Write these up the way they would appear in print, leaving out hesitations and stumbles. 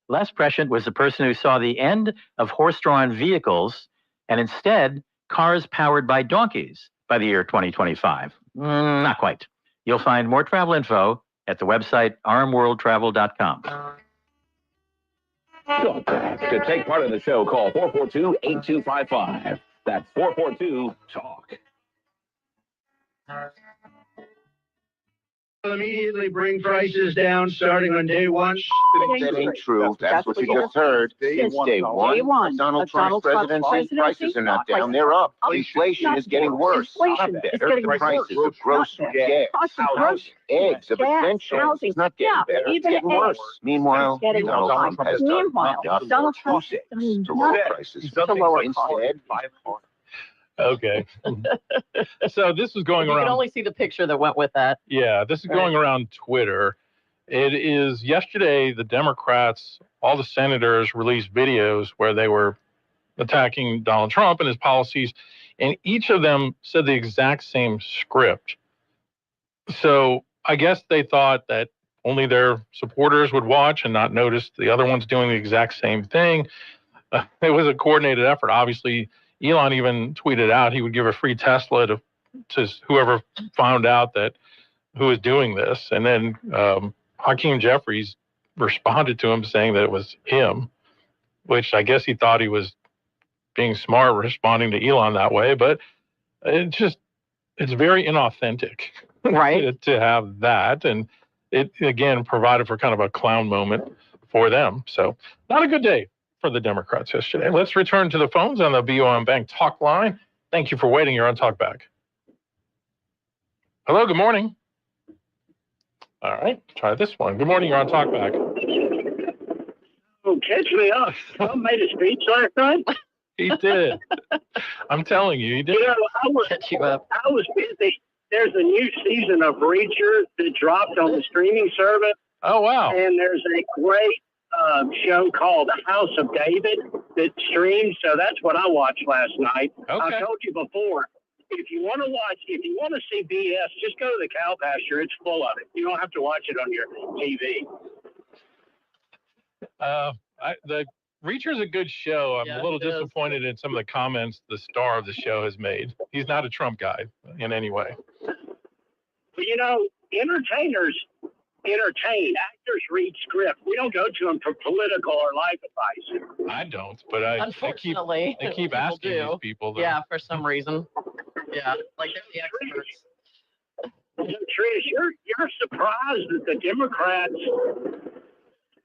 Less prescient was the person who saw the end of horse-drawn vehicles and instead cars powered by donkeys by the year 2025. Not quite. You'll find more travel info at the website armworldtravel.com. To take part in the show, call 442-8255. That's 442-TALK. Immediately bring prices down starting on day one. That ain't true. That's what you just heard. It's day one. Donald Trump's presidency, prices are not down. They're up. Inflation is getting worse. Not better. The prices of groceries, gas, houses, eggs, of essentials. It's not getting better. It's getting worse. Meanwhile, Donald Trump has done nothing to lower prices. Instead, Okay. So this is going around. You can only see the picture that went with that. Yeah, this is going around Twitter. It is yesterday, the Democrats, all the senators released videos where they were attacking Donald Trump and his policies, and each of them said the exact same script. So I guess they thought that only their supporters would watch and not notice the other ones doing the exact same thing. It was a coordinated effort. Obviously, Elon even tweeted out he would give a free Tesla to whoever found out that who was doing this. And then Hakeem Jeffries responded to him saying that it was him, which I guess he thought he was being smart responding to Elon that way. But it's very inauthentic, right? to have that. And it, again, provided for kind of a clown moment for them. So not a good day for the Democrats yesterday. Let's return to the phones on the BOM Bank talk line. Thank you for waiting. You're on Talkback. Hello, good morning. All right, try this one. Good morning, you're on Talkback. Oh, catch me up. Trump made a speech last night. He did. I'm telling you, he did. You know, I was busy. There's a new season of Reacher that dropped on the streaming service. Oh, wow. And there's a great show called House of David that streams. So that's what I watched last night. Okay. I told you before, if you want to see BS, just go to the cow pasture. It's full of it. You don't have to watch it on your TV. The Reacher's a good show. I'm a little disappointed in some of the comments the star of the show has made. He's not a Trump guy in any way. But you know, entertainers entertain. Actors read script. We don't go to them for political or life advice. I don't, but unfortunately, they keep asking these people. Though. Yeah, for some reason. Yeah, like they're the experts. Trish, you're surprised that the Democrats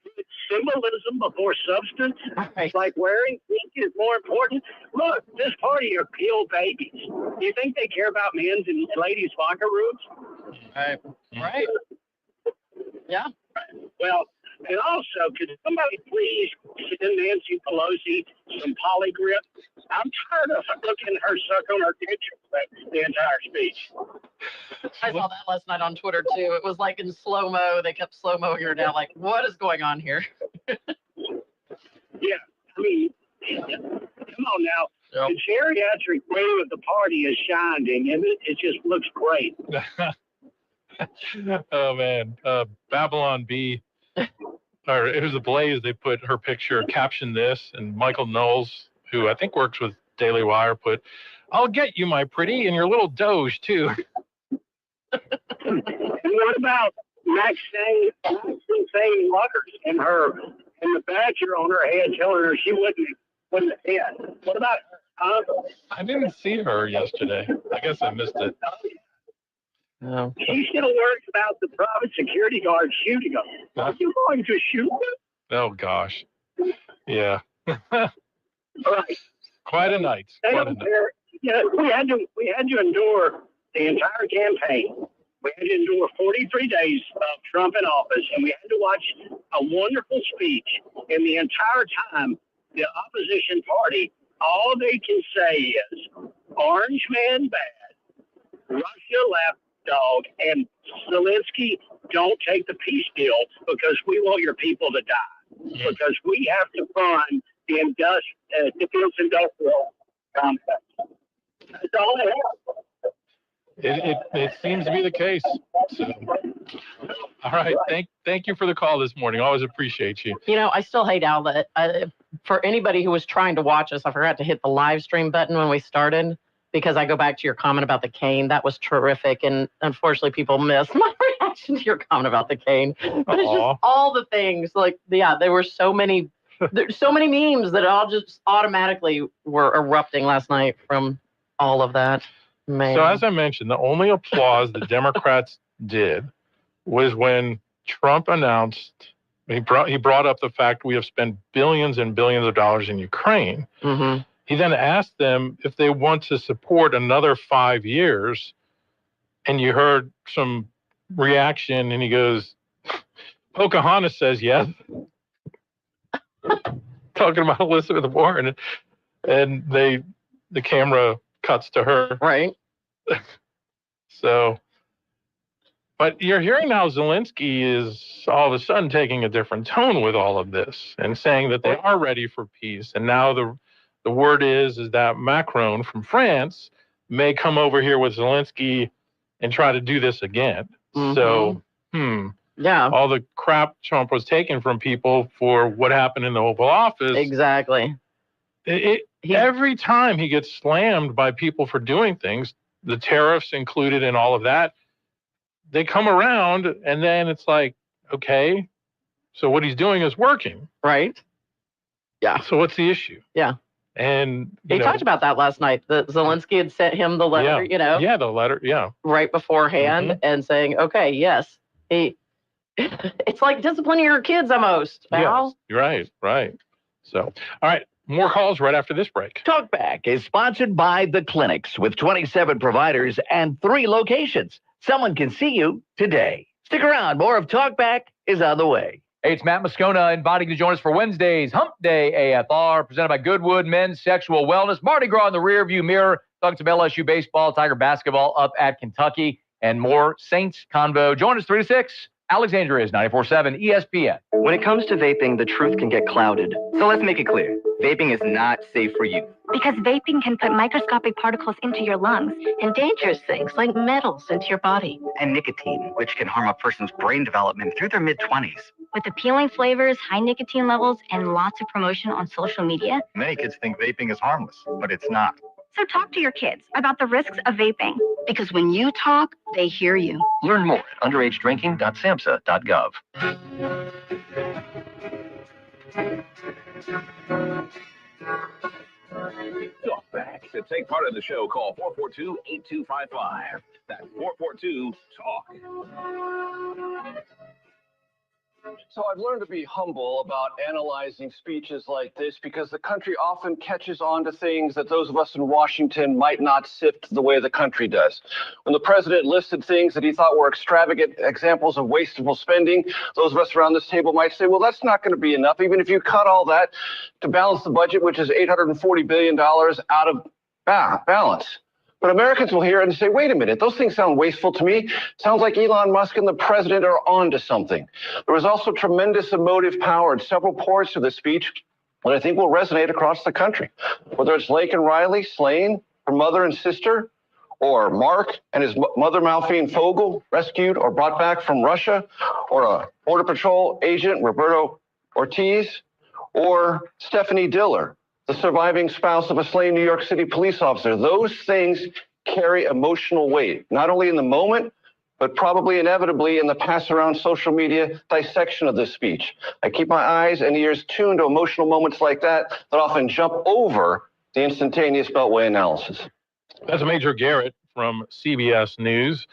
put symbolism before substance. Right. Like wearing pink is more important. Look, this party are peel babies. Do you think they care about men's and ladies' locker rooms? Right. Yeah. Well, and also, could somebody please send Nancy Pelosi some polygrip? I'm tired of looking at her suck on her dick the entire speech. I saw that last night on Twitter, too. It was like in slow-mo. They kept slow-moing her down. Like, what is going on here? Yeah. I mean, come on now. Yep. The geriatric wing of the party is shining, and it just looks great. Oh, man. Babylon B. Or it was a Blaze. They put her picture, captioned this, and Michael Knowles, who I think works with Daily Wire, put, "I'll get you, my pretty, and your little Doge, too." And what about Maxine Luckers and the badger on her head telling her she wouldn't hit? What about her? Huh? I didn't see her yesterday. I guess I missed it. No. She still worries about the private security guard shooting them. Are you going to shoot them? Oh, gosh. Yeah. Right. Quite a night. They don't care. Yeah, we had to endure the entire campaign. We had to endure 43 days of Trump in office, and we had to watch a wonderful speech. And the entire time, the opposition party, all they can say is, "Orange man bad, Russia lapdog, and Zelensky, don't take the peace deal because we want your people to die. Because we have to fund the defense industrial complex." That's all I have. It seems to be the case. So, all right. Thank you for the call this morning. Always appreciate you. I still hate Al that for anybody who was trying to watch us, I forgot to hit the live stream button when we started, because I go back to your comment about the cane. That was terrific. And unfortunately, people missed my reaction to your comment about the cane. But it's just all the things. There were so many. There's so many memes that all just automatically were erupting last night from all of that. Man. So as I mentioned, the only applause the Democrats did was when Trump announced, he brought up the fact we have spent billions and billions of dollars in Ukraine. Mm-hmm. He then asked them if they want to support another 5 years, and you heard some reaction, and he goes, Pocahontas says yes. Talking about Elizabeth Warren, and the camera cuts to her. Right. So, but you're hearing now Zelensky is all of a sudden taking a different tone with all of this and saying that they are ready for peace. And now the word is that Macron from France may come over here with Zelensky and try to do this again. Mm-hmm. So, yeah, all the crap Trump was taking from people for what happened in the Oval Office. Exactly. Every time he gets slammed by people for doing things, the tariffs included in all of that, they come around and then it's like, okay, so what he's doing is working. Right. Yeah. So what's the issue? Yeah. And they talked about that last night. That Zelensky had sent him the letter, Yeah, the letter, right beforehand, and saying, okay, yes, it's like disciplining your kids almost. Yes, right. So, all right, more calls right after this break. Talkback is sponsored by The Clinics with 27 providers and 3 locations. Someone can see you today. Stick around. More of Talkback is on the way. Hey, it's Matt Moscona inviting you to join us for Wednesday's Hump Day AFR, presented by Goodwood Men's Sexual Wellness. Mardi Gras in the rearview mirror. Talking some LSU baseball, Tiger basketball up at Kentucky, and more Saints convo. Join us 3 to 6. Alexandria's 94.7 ESPN. When it comes to vaping, the truth can get clouded. So let's make it clear. Vaping is not safe for you. Because vaping can put microscopic particles into your lungs and dangerous things like metals into your body. And nicotine, which can harm a person's brain development through their mid-20s. With appealing flavors, high nicotine levels, and lots of promotion on social media. Many kids think vaping is harmless, but it's not. So talk to your kids about the risks of vaping. Because when you talk, they hear you. Learn more at underagedrinking.samhsa.gov. Talkback. To take part in the show, call 442-8255. That's 442-TALK. So I've learned to be humble about analyzing speeches like this because the country often catches on to things that those of us in Washington might not sift the way the country does. When the president listed things that he thought were extravagant examples of wasteful spending, those of us around this table might say, well, that's not going to be enough, even if you cut all that to balance the budget, which is $840 billion out of balance. But Americans will hear it and say, wait a minute, those things sound wasteful to me. Sounds like Elon Musk and the president are onto something. There was also tremendous emotive power in several parts of the speech that I think will resonate across the country. Whether it's Lake and Riley slaying her mother and sister, or Mark and his mother Malphine Fogel rescued or brought back from Russia, or a Border Patrol agent, Roberto Ortiz, or Stephanie Diller, the surviving spouse of a slain New York City police officer. Those things carry emotional weight, not only in the moment, but probably inevitably in the pass-around social media dissection of this speech. I keep my eyes and ears tuned to emotional moments like that often jump over the instantaneous Beltway analysis. That's Major Garrett from CBS News.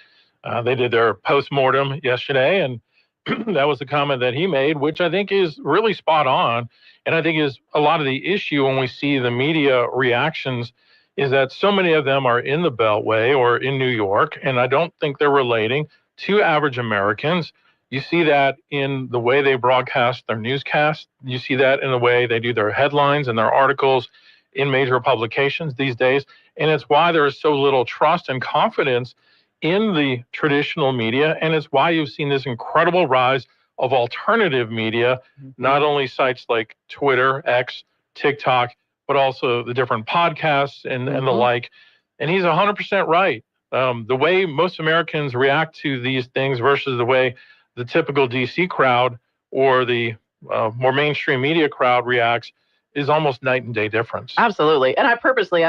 They did their postmortem yesterday, and that was the comment that he made, which I think is really spot on. And I think is a lot of the issue when we see the media reactions is that so many of them are in the Beltway or in New York, and I don't think they're relating to average Americans. You see that in the way they broadcast their newscasts. You see that in the way they do their headlines and their articles in major publications these days. And it's why there is so little trust and confidence in the traditional media. And it's why you've seen this incredible rise of alternative media, not only sites like Twitter, X, TikTok, but also the different podcasts and the like. And he's 100% right. The way most Americans react to these things versus the way the typical DC crowd or the more mainstream media crowd reacts is almost night and day difference. Absolutely. And I purposely,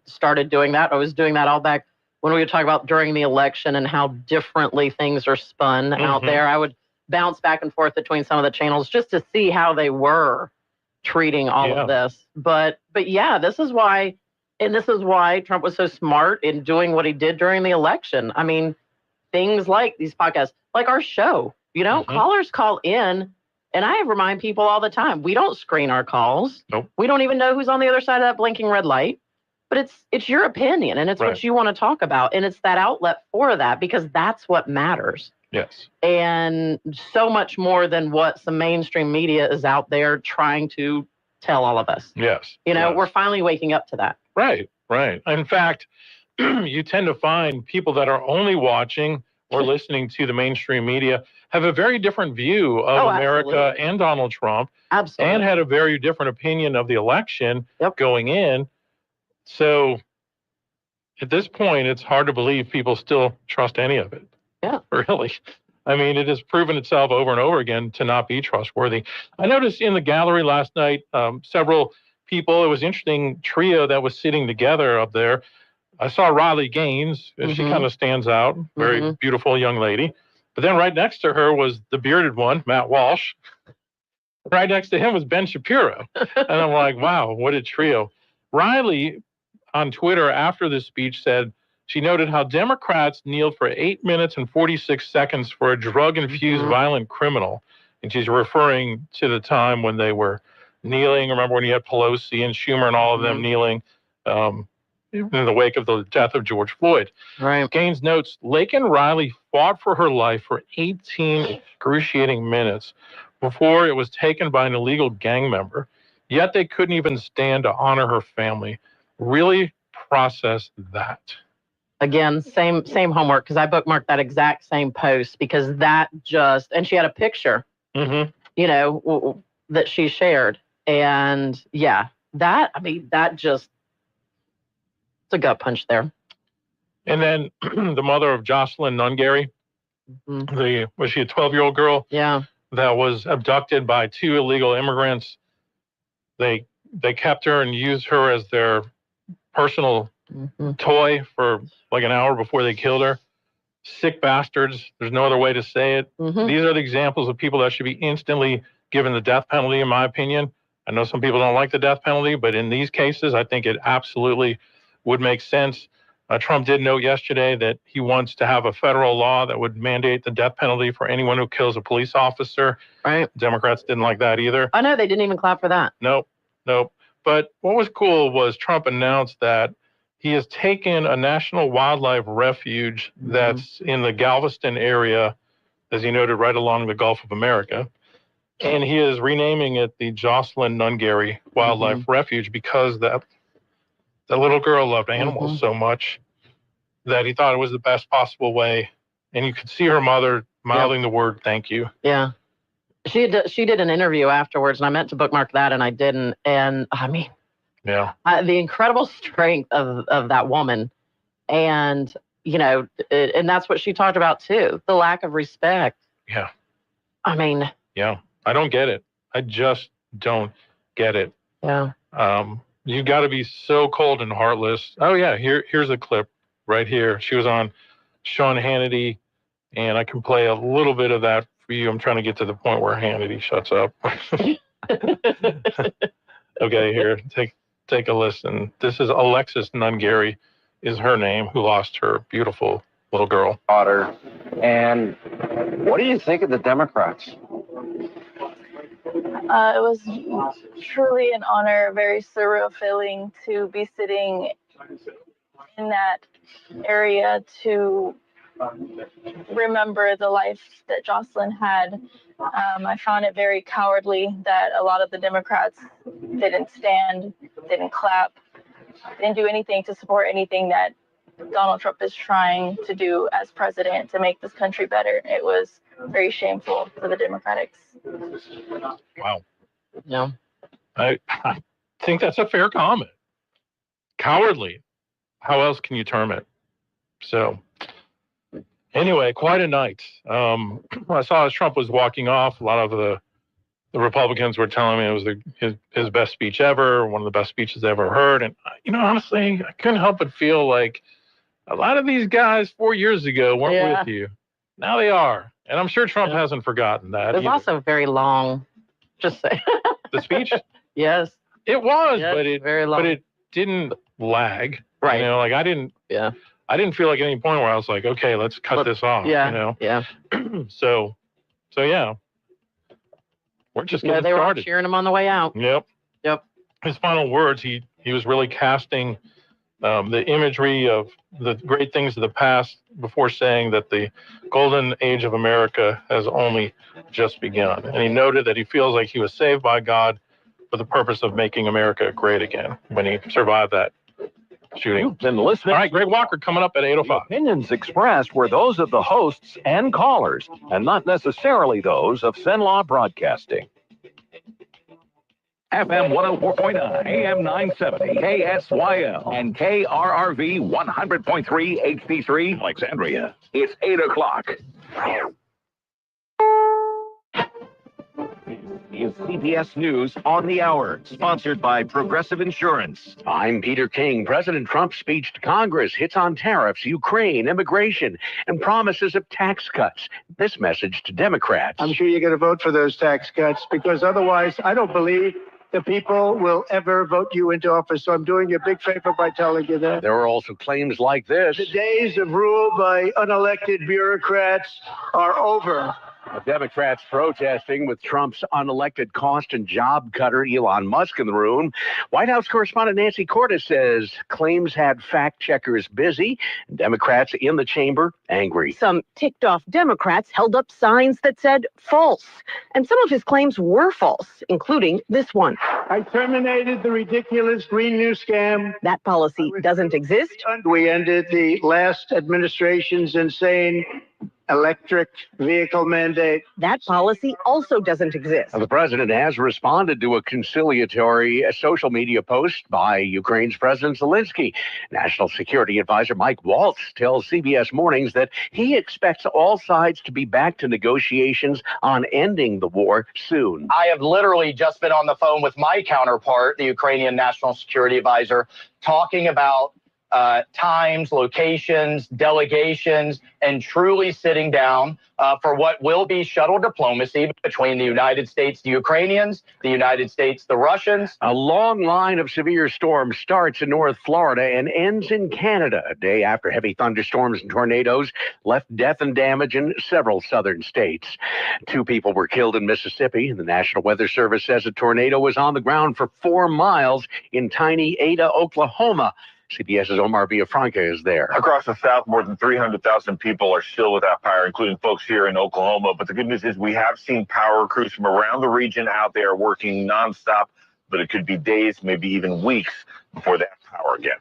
started doing that. I was doing that all back when we were talking about during the election and how differently things are spun out there. I would bounce back and forth between some of the channels just to see how they were treating all of this. But yeah, this is why Trump was so smart in doing what he did during the election. I mean, things like these podcasts, like our show, callers call in, and I remind people all the time, we don't screen our calls. Nope. We don't even know who's on the other side of that blinking red light. But it's your opinion, and it's what you want to talk about, and it's that outlet for that, because that's what matters. Yes. And so much more than what some mainstream media is out there trying to tell all of us. Yes. We're finally waking up to that. Right. In fact, you tend to find people that are only watching or listening to the mainstream media have a very different view of America and Donald Trump. Absolutely. And had a very different opinion of the election going in. So at this point, it's hard to believe people still trust any of it. Yeah. Really. I mean, it has proven itself over and over again to not be trustworthy. I noticed in the gallery last night, several people, it was an interesting trio that was sitting together up there. I saw Riley Gaines, and she kind of stands out, very beautiful young lady. But then right next to her was the bearded one, Matt Walsh. Right next to him was Ben Shapiro. And I'm like, wow, what a trio. Riley on Twitter after the speech said she noted how Democrats kneeled for 8 minutes and 46 seconds for a drug-infused violent criminal. And she's referring to the time when they were kneeling. Remember when you had Pelosi and Schumer and all of them kneeling in the wake of the death of George Floyd. Right. Gaines notes, Laken Riley fought for her life for 18 excruciating minutes before it was taken by an illegal gang member. Yet they couldn't even stand to honor her family. Really process that. Again, same homework, because I bookmarked that exact same post, because that and she had a picture, that she shared. And that just, it's a gut punch there. And then the mother of Jocelyn Nungary, was she a 12-year-old girl? Yeah. That was abducted by 2 illegal immigrants. They kept her and used her as their personal toy for like an hour before they killed her. Sick bastards. There's no other way to say it. These are the examples of people that should be instantly given the death penalty, in my opinion. I know some people don't like the death penalty, but in these cases, I think it absolutely would make sense. Trump did note yesterday that he wants to have a federal law that would mandate the death penalty for anyone who kills a police officer. Right. Democrats didn't like that either. I know, they didn't even clap for that. Nope. But what was cool was Trump announced that he has taken a national wildlife refuge that's in the Galveston area, as he noted, right along the Gulf of America. And he is renaming it the Jocelyn Nungary Wildlife Refuge, because that little girl loved animals so much that he thought it was the best possible way. And you could see her mother mouthing the word thank you. Yeah. She did an interview afterwards, and I meant to bookmark that, and I didn't. And I mean, the incredible strength of that woman, and and that's what she talked about too, the lack of respect. Yeah. I mean. Yeah, I don't get it. I just don't get it. Yeah. You got to be so cold and heartless. Oh yeah, here's a clip right here. She was on Sean Hannity, and I can play a little bit of that for you. I'm trying to get to the point where Hannity shuts up. Okay, here, take a listen. This is Alexis Nungary, is her name, who lost her beautiful little girl. Daughter. And what do you think of the Democrats? It was truly an honor, a very surreal feeling to be sitting in that area to remember the life that Jocelyn had. I found it very cowardly that a lot of the Democrats didn't stand, didn't clap, didn't do anything to support anything that Donald Trump is trying to do as president to make this country better. It was very shameful for the Democrats. Wow. Yeah. I think that's a fair comment. Cowardly. How else can you term it? So anyway, quite a night. I saw as Trump was walking off, a lot of the Republicans were telling me it was his best speech ever, one of the best speeches I ever heard. And, honestly, I couldn't help but feel like a lot of these guys 4 years ago weren't with you. Now they are. And I'm sure Trump hasn't forgotten that. It was also very long. Just say. The speech? Yes. It was, Yes, but it didn't lag. Right. I didn't feel like at any point where I was like, okay, let's cut this off. Yeah. So yeah. We're just getting started. They were all cheering him on the way out. Yep. His final words, he was really casting the imagery of the great things of the past before saying that the golden age of America has only just begun. And he noted that he feels like he was saved by God for the purpose of making America great again when he survived that shooting. You've been listening. All right, Greg Walker coming up at 8:05. The opinions expressed were those of the hosts and callers, and not necessarily those of Cenlaw Broadcasting. FM 104.9, AM 970, KSYL, and KRRV 100.3 HD3, Alexandria. It's 8 o'clock. Is CBS News on the Hour, sponsored by Progressive Insurance. I'm Peter King. President Trump's speech to Congress hits on tariffs, Ukraine, immigration, and promises of tax cuts. This message to Democrats. I'm sure you're going to vote for those tax cuts because otherwise I don't believe the people will ever vote you into office. So I'm doing you a big favor by telling you that. There are also claims like this. The days of rule by unelected bureaucrats are over. The Democrats protesting with Trump's unelected cost and job cutter Elon Musk in the room. White House correspondent Nancy Cordes says claims had fact checkers busy, and Democrats in the chamber angry. Some ticked off Democrats held up signs that said false, and some of his claims were false, including this one. I terminated the ridiculous Green New Scam. That policy doesn't exist. We ended the last administration's insane electric vehicle mandate. That policy also doesn't exist. The president has responded to a conciliatory social media post by Ukraine's President Zelensky. National Security Advisor Mike Waltz tells CBS Mornings that he expects all sides to be back to negotiations on ending the war soon. I have literally just been on the phone with my counterpart, the Ukrainian National Security Advisor, talking about times, locations, delegations, and truly sitting down for what will be shuttle diplomacy between the United States, the Ukrainians, the United States, the Russians. A long line of severe storms starts in North Florida and ends in Canada a day after heavy thunderstorms and tornadoes left death and damage in several southern states. 2 people were killed in Mississippi. The National Weather Service says a tornado was on the ground for 4 miles in tiny Ada, Oklahoma. CBS's Omar Villafranca is there. Across the South, more than 300,000 people are still without power, including folks here in Oklahoma. But the good news is we have seen power crews from around the region out there working nonstop, but it could be days, maybe even weeks before they have power again.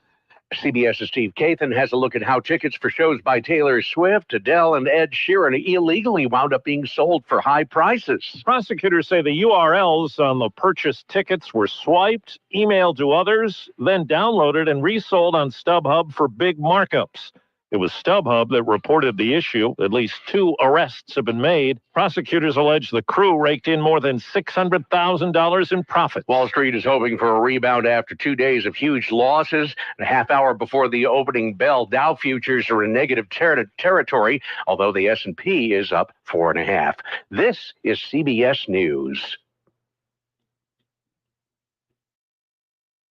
CBS's Steve Kathan has a look at how tickets for shows by Taylor Swift, Adele, and Ed Sheeran illegally wound up being sold for high prices. Prosecutors say the URLs on the purchased tickets were swiped, emailed to others, then downloaded and resold on StubHub for big markups. It was StubHub that reported the issue. At least 2 arrests have been made. Prosecutors allege the crew raked in more than $600,000 in profit. Wall Street is hoping for a rebound after 2 days of huge losses. A half hour before the opening bell, Dow futures are in negative territory, although the S&P is up 4.5. This is CBS News.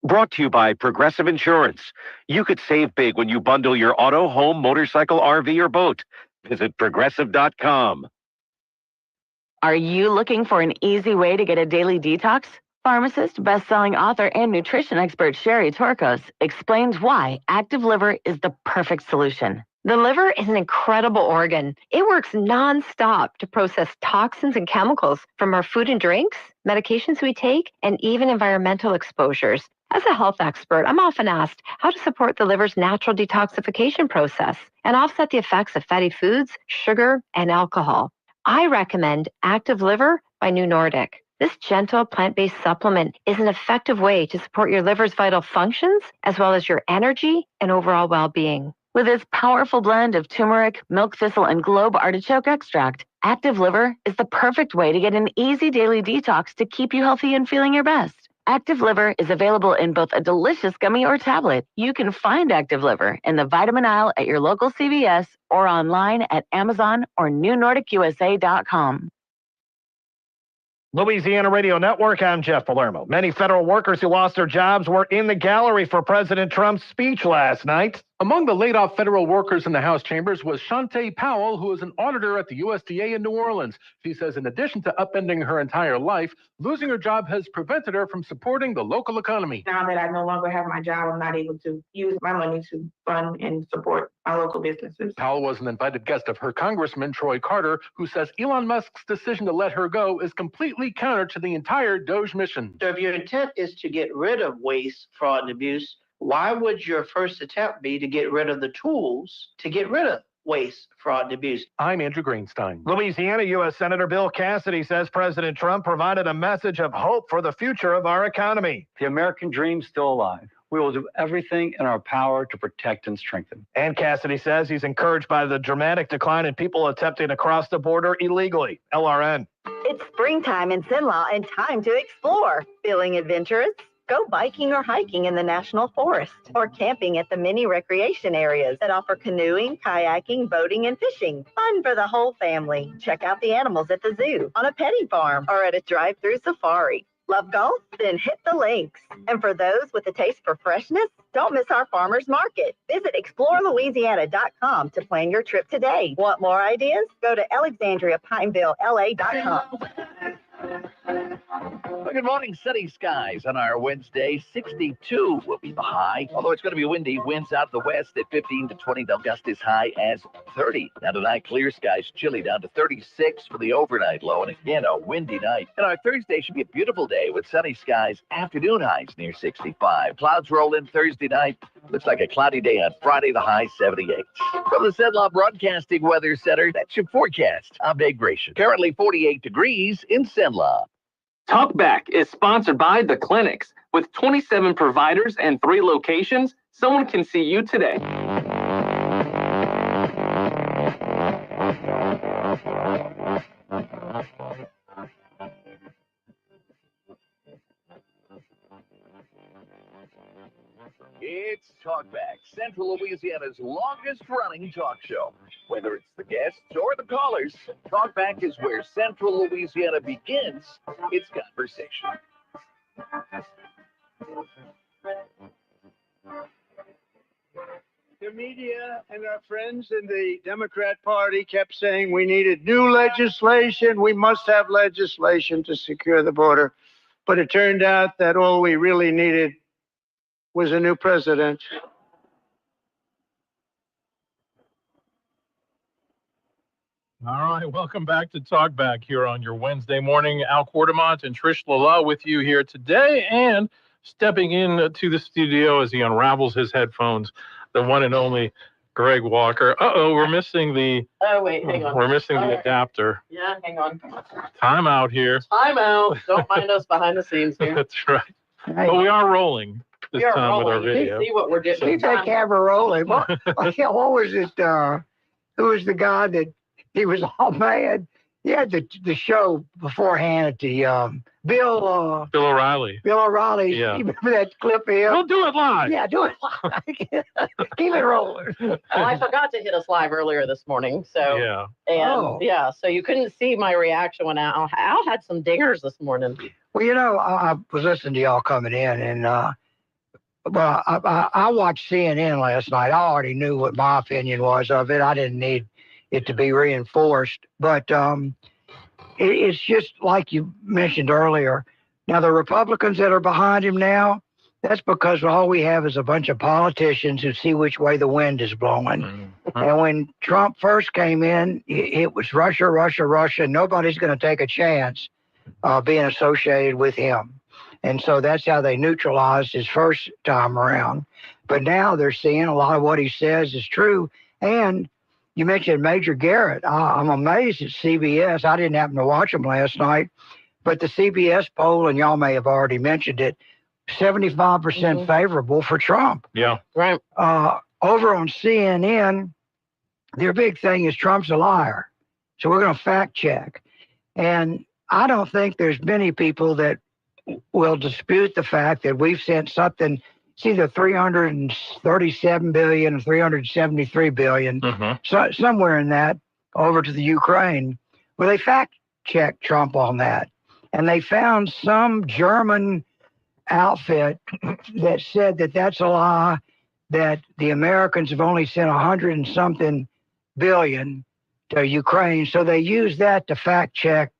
Brought to you by Progressive Insurance. You could save big when you bundle your auto, home, motorcycle, RV, or boat. Visit Progressive.com. Are you looking for an easy way to get a daily detox? Pharmacist, best-selling author, and nutrition expert Sherry Torkos explains why Active Liver is the perfect solution. The liver is an incredible organ. It works nonstop to process toxins and chemicals from our food and drinks, medications we take, and even environmental exposures. As a health expert, I'm often asked how to support the liver's natural detoxification process and offset the effects of fatty foods, sugar, and alcohol. I recommend Active Liver by New Nordic. This gentle plant-based supplement is an effective way to support your liver's vital functions as well as your energy and overall well-being. With its powerful blend of turmeric, milk thistle, and globe artichoke extract, Active Liver is the perfect way to get an easy daily detox to keep you healthy and feeling your best. Active Liver is available in both a delicious gummy or tablet. You can find Active Liver in the vitamin aisle at your local CVS or online at Amazon or newnordicusa.com. Louisiana Radio Network, I'm Jeff Palermo. Many federal workers who lost their jobs were in the gallery for President Trump's speech last night. Among the laid-off federal workers in the House chambers was Shantae Powell, who is an auditor at the USDA in New Orleans. She says in addition to upending her entire life, losing her job has prevented her from supporting the local economy. Now that I no longer have my job, I'm not able to use my money to fund and support my local businesses. Powell was an invited guest of her Congressman, Troy Carter, who says Elon Musk's decision to let her go is completely counter to the entire DOGE mission. So if your intent is to get rid of waste, fraud, and abuse, why would your first attempt be to get rid of the tools to get rid of waste, fraud, and abuse? I'm Andrew Greenstein. Louisiana U.S. Senator Bill Cassidy says President Trump provided a message of hope for the future of our economy. The American dream's still alive. We will do everything in our power to protect and strengthen. And Cassidy says he's encouraged by the dramatic decline in people attempting to cross the border illegally. LRN. It's springtime in Cenla and time to explore. Feeling adventurous? Go biking or hiking in the National Forest or camping at the many recreation areas that offer canoeing, kayaking, boating, and fishing. Fun for the whole family. Check out the animals at the zoo, on a petting farm, or at a drive-through safari. Love golf? Then hit the links. And for those with a taste for freshness, don't miss our farmers market. Visit explorelouisiana.com to plan your trip today. Want more ideas? Go to alexandriapinevillela.com. Well, good morning. Sunny skies on our Wednesday. 62 will be the high. Although it's going to be windy, winds out of the west at 15 to 20. They'll gust as high as 30. Now tonight, clear skies, chilly down to 36 for the overnight low. And again, a windy night. And our Thursday should be a beautiful day with sunny skies. Afternoon highs near 65. Clouds roll in Thursday night. Looks like a cloudy day on Friday, the high 78. From the Sedlaw Broadcasting Weather Center, that's your forecast. I'm Dave Gratian. Currently 48 degrees in Sedlaw. Talkback is sponsored by The Clinics. With 27 providers and 3 locations, someone can see you today. It's Talkback, Central Louisiana's longest-running talk show. Whether it's the guests or the callers, Talkback is where Central Louisiana begins its conversation. The media and our friends in the Democrat Party kept saying we needed new legislation. We must have legislation to secure the border. But it turned out that all we really needed was a new president. All right, welcome back to Talkback here on your Wednesday morning. Al Quartermont and Trish Lala with you here today, and stepping into the studio as he unravels his headphones, the one and only Greg Walker. We're missing the. Oh wait, hang on. We're missing the adapter. Yeah, hang on. Time out here. Time out. Don't mind us behind the scenes here. That's right. But we are rolling this time with our video. You see what we're doing. Keep that camera rolling. What was it? Who was the guy that he was all mad? He had the show beforehand at the Bill O'Reilly. Bill O'Reilly. Yeah. You remember that clip of him? We'll do it live. Yeah, do it live. Keep it rolling. Well, I forgot to hit us live earlier this morning. So yeah. And yeah, so you couldn't see my reaction when Al had some dingers this morning. Well, you know, I was listening to y'all coming in, and well, I watched CNN last night. I already knew what my opinion was of it. I didn't need it to be reinforced, but it's just like you mentioned earlier. Now, the Republicans that are behind him now, that's because all we have is a bunch of politicians who see which way the wind is blowing. Mm-hmm. And when Trump first came in, it was Russia, Russia, Russia. Nobody's going to take a chance being associated with him. And so that's how they neutralized his first time around. But now they're seeing a lot of what he says is true. And you mentioned Major Garrett. I'm amazed at CBS. I didn't happen to watch them last night, but the CBS poll, and y'all may have already mentioned it, 75% favorable for Trump. Yeah. Right. over on CNN, their big thing is Trump's a liar. So we're going to fact check. And I don't think there's many people that will dispute the fact that we've sent something, it's either 337 billion or 373 billion, so somewhere in that, over to the Ukraine. Well, they fact checked Trump on that. And they found some German outfit that said that that's a lie, that the Americans have only sent 100 and something billion to Ukraine. So they used that to fact check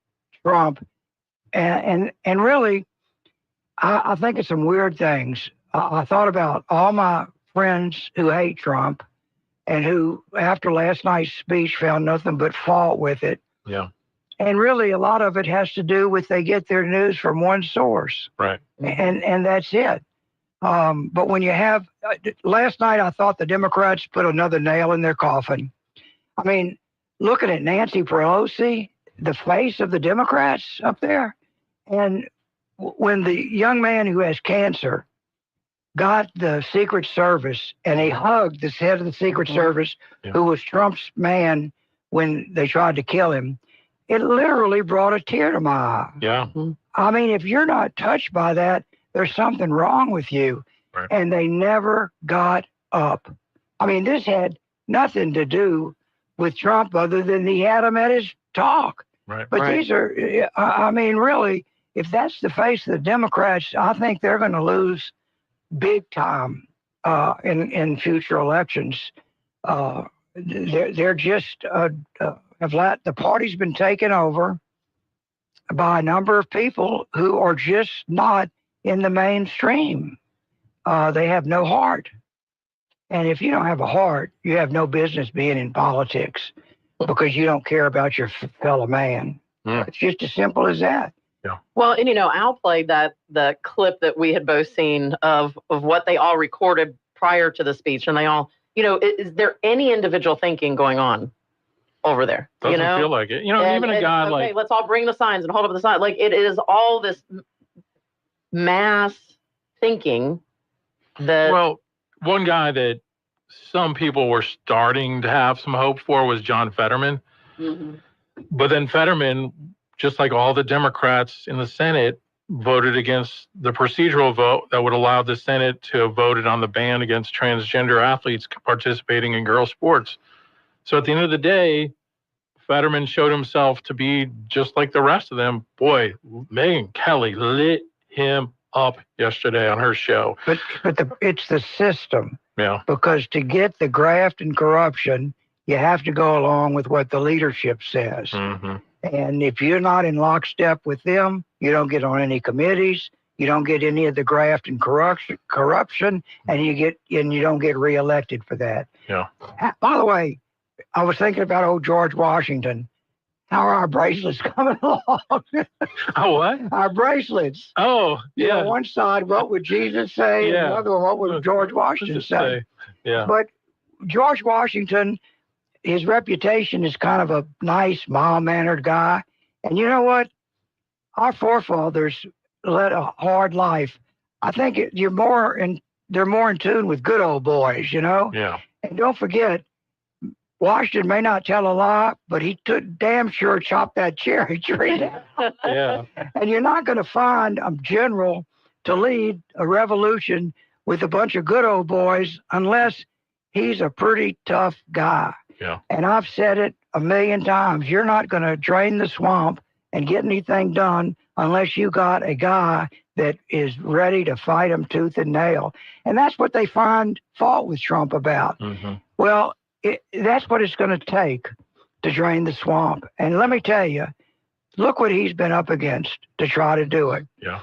Trump. And really, I think of some weird things. I thought about all my friends who hate Trump and who, after last night's speech, found nothing but fault with it. Yeah. And really, a lot of it has to do with they get their news from one source. Right. And that's it. But when you have, last night I thought the Democrats put another nail in their coffin. I mean, looking at Nancy Pelosi, the face of the Democrats up there, and when the young man who has cancer got the Secret Service and he hugged the head of the Secret Service, who was Trump's man when they tried to kill him, it literally brought a tear to my eye. Yeah. I mean, if you're not touched by that, there's something wrong with you. Right. And they never got up. I mean, this had nothing to do with Trump other than he had him at his talk. Right. But these are, I mean, really, if that's the face of the Democrats, I think they're going to lose big time in future elections. They're just, the party's been taken over by a number of people who are just not in the mainstream. They have no heart. And if you don't have a heart, you have no business being in politics because you don't care about your fellow man. It's just as simple as that. Yeah. Well, and Al played the clip that we had both seen of what they all recorded prior to the speech, and they all, is there any individual thinking going on over there? Doesn't feel like it. Even a guy like, okay, let's all bring the signs and hold up the sign. Like, it is all this mass thinking that. Well, one guy that some people were starting to have some hope for was John Fetterman. Mm-hmm. But then Fetterman, just like all the Democrats in the Senate, voted against the procedural vote that would allow the Senate to have voted on the ban against transgender athletes participating in girls' sports. So at the end of the day, Fetterman showed himself to be just like the rest of them. Boy, Megyn Kelly lit him up yesterday on her show. But it's the system. Yeah. Because to get the graft and corruption, you have to go along with what the leadership says. Mm-hmm. And if you're not in lockstep with them, you don't get on any committees, you don't get any of the graft and corruption, and you don't get reelected for that. Yeah. By the way, I was thinking about old George Washington. How are our bracelets coming along? Oh, what? Our bracelets. Oh, yeah. One side, what would Jesus say? Yeah. And the other one, what would George Washington say? Yeah. But George Washington, his reputation is kind of a nice, mild-mannered guy. And you know what? Our forefathers led a hard life. I think they're more in tune with good old boys, Yeah. And don't forget, Washington may not tell a lie, but he damn sure chopped that cherry tree down. Yeah. And you're not going to find a general to lead a revolution with a bunch of good old boys unless he's a pretty tough guy. Yeah. And I've said it a million times. You're not going to drain the swamp and get anything done unless you got a guy that is ready to fight him tooth and nail. And that's what they find fault with Trump about. Mm-hmm. Well, that's what it's going to take to drain the swamp. And let me tell you, look what he's been up against to try to do it. Yeah.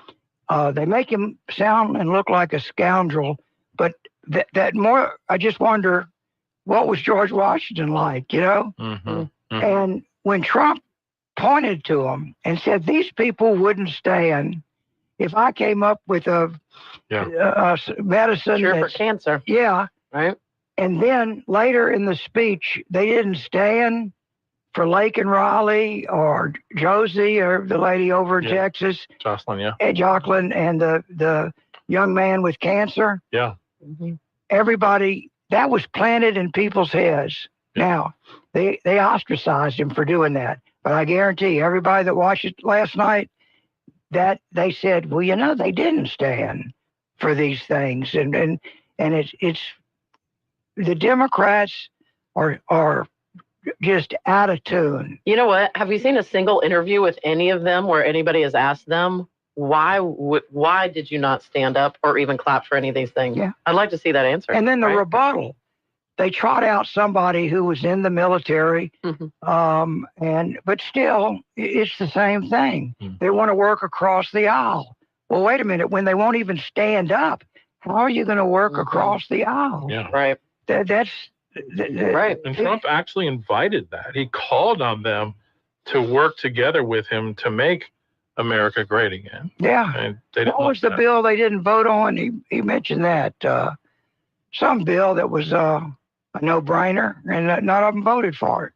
They make him sound and look like a scoundrel, but I just wonder, what was George Washington like, Mm-hmm. Mm-hmm. And when Trump pointed to him and said, these people wouldn't stand if I came up with a medicine for cancer. Yeah. Right. And then later in the speech, they didn't stand for Lake and Raleigh or Josie or the lady over in Texas. Jocelyn, yeah. And Jocelyn and the young man with cancer. Yeah. Mm-hmm. Everybody that was planted in people's heads. Now, they ostracized him for doing that. But I guarantee everybody that watched it last night, that they said, well, you know, they didn't stand for these things. And it's the Democrats are just out of tune. You know what? Have you seen a single interview with any of them where anybody has asked them, why did you not stand up or even clap for any of these things? Yeah. I'd like to see that answer. And then the rebuttal, they trot out somebody who was in the military, but still, it's the same thing. They want to work across the aisle. Well, wait a minute. When they won't even stand up, how are you going to work across the aisle? Yeah. Right. That's right. And Trump actually invited that. He called on them to work together with him to make America great again. Yeah. And they didn't what was the that. bill they didn't vote on? He mentioned that. Some bill that was a no-brainer, and none of them voted for it.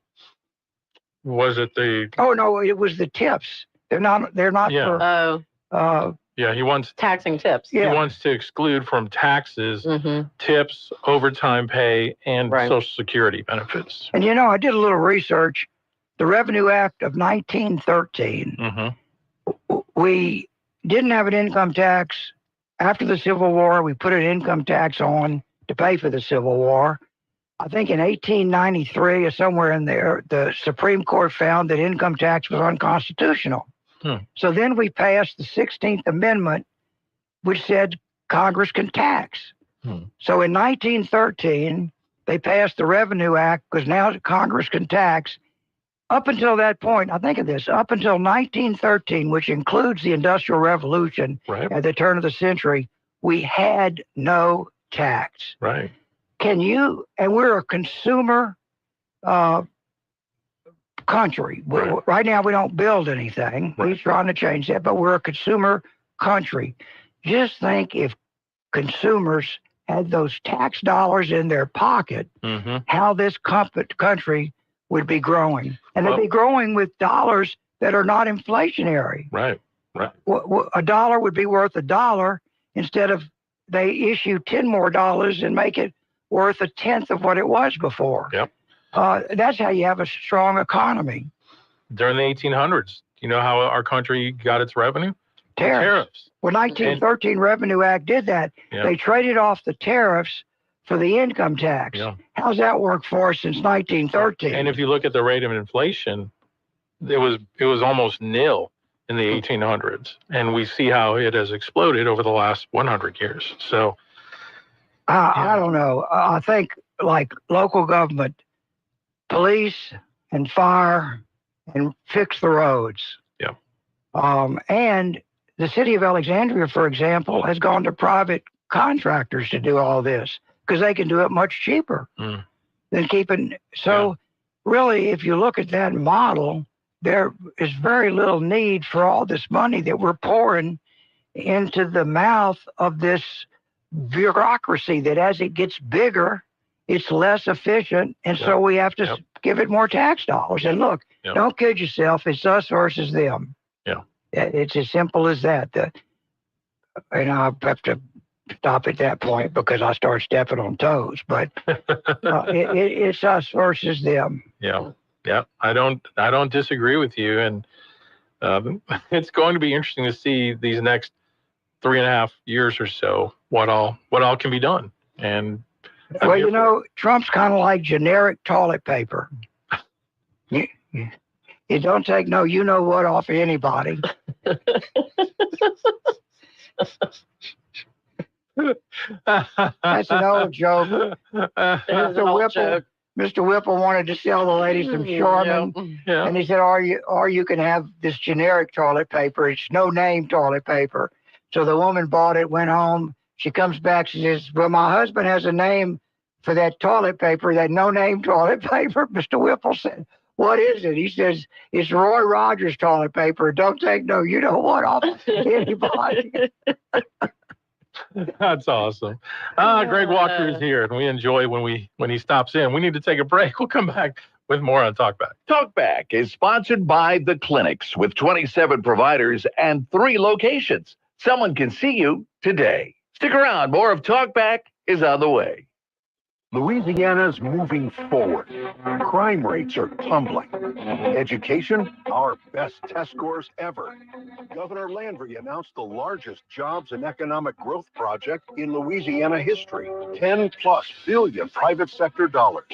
Was it the... Oh, no, it was the tips. They're not Yeah. for... yeah, he wants... Taxing tips. He wants to exclude from taxes tips, overtime pay, and Social Security benefits. And, you know, I did a little research. The Revenue Act of 1913, we didn't have an income tax. After the Civil War, we put an income tax on to pay for the Civil War. I think in 1893 or somewhere in there, the Supreme Court found that income tax was unconstitutional. So then we passed the 16th Amendment, which said Congress can tax. So in 1913, they passed the Revenue Act because now Congress can tax. Up until that point, I think of this, up until 1913, which includes the Industrial Revolution at the turn of the century, we had no tax. Right. Can you, and we're a consumer country. Right now, we don't build anything. We're trying to change that, but we're a consumer country. Just think if consumers had those tax dollars in their pocket, how this country would be growing. And they'd be growing with dollars that are not inflationary. Right. A dollar would be worth $1 instead of they issue 10 more dollars and make it worth a tenth of what it was before. Yep. That's how you have a strong economy. During the 1800s, you know how our country got its revenue? Tariffs. Well, 1913 Revenue Act did that. Yeah. They traded off the tariffs for the income tax. Yeah. How's that worked for us since 1913? And if you look at the rate of inflation, it was almost nil in the 1800s. And we see how it has exploded over the last 100 years. So I don't know. I think like local government, police and fire, and fix the roads. Yeah. And the city of Alexandria, for example, has gone to private contractors to do all this because they can do it much cheaper than keeping. So really, if you look at that model, there is very little need for all this money that we're pouring into the mouth of this bureaucracy that as it gets bigger, it's less efficient. And so we have to give it more tax dollars. And look, don't kid yourself. It's us versus them. Yeah. It's as simple as that. And I have to stop at that point because I start stepping on toes. But it's us versus them. Yeah. Yeah. I don't disagree with you. And it's going to be interesting to see these next 3.5 years or so what all can be done. And well, you know, Trump's kind of like generic toilet paper. You don't take no you know what off of anybody. That's an old joke. Mr. Whipple wanted to sell the lady some Charmin, and he said, or you can have this generic toilet paper. It's no name toilet paper. So the woman bought it, went home. She comes back, she says, well, my husband has a name for that toilet paper, that no name toilet paper. Mr. Whipple said, what is it? He says, it's Roy Rogers toilet paper. Don't take no you know what off anybody. That's awesome. Greg Walker is here, and we enjoy when he stops in. We need to take a break. We'll come back with more on Talkback. Talkback is sponsored by The Clinics with 27 providers and 3 locations. Someone can see you today. Stick around. More of Talkback is on the way. Louisiana's moving forward. Crime rates are tumbling. Education, our best test scores ever. Governor Landry announced the largest jobs and economic growth project in Louisiana history. 10+ billion private sector dollars.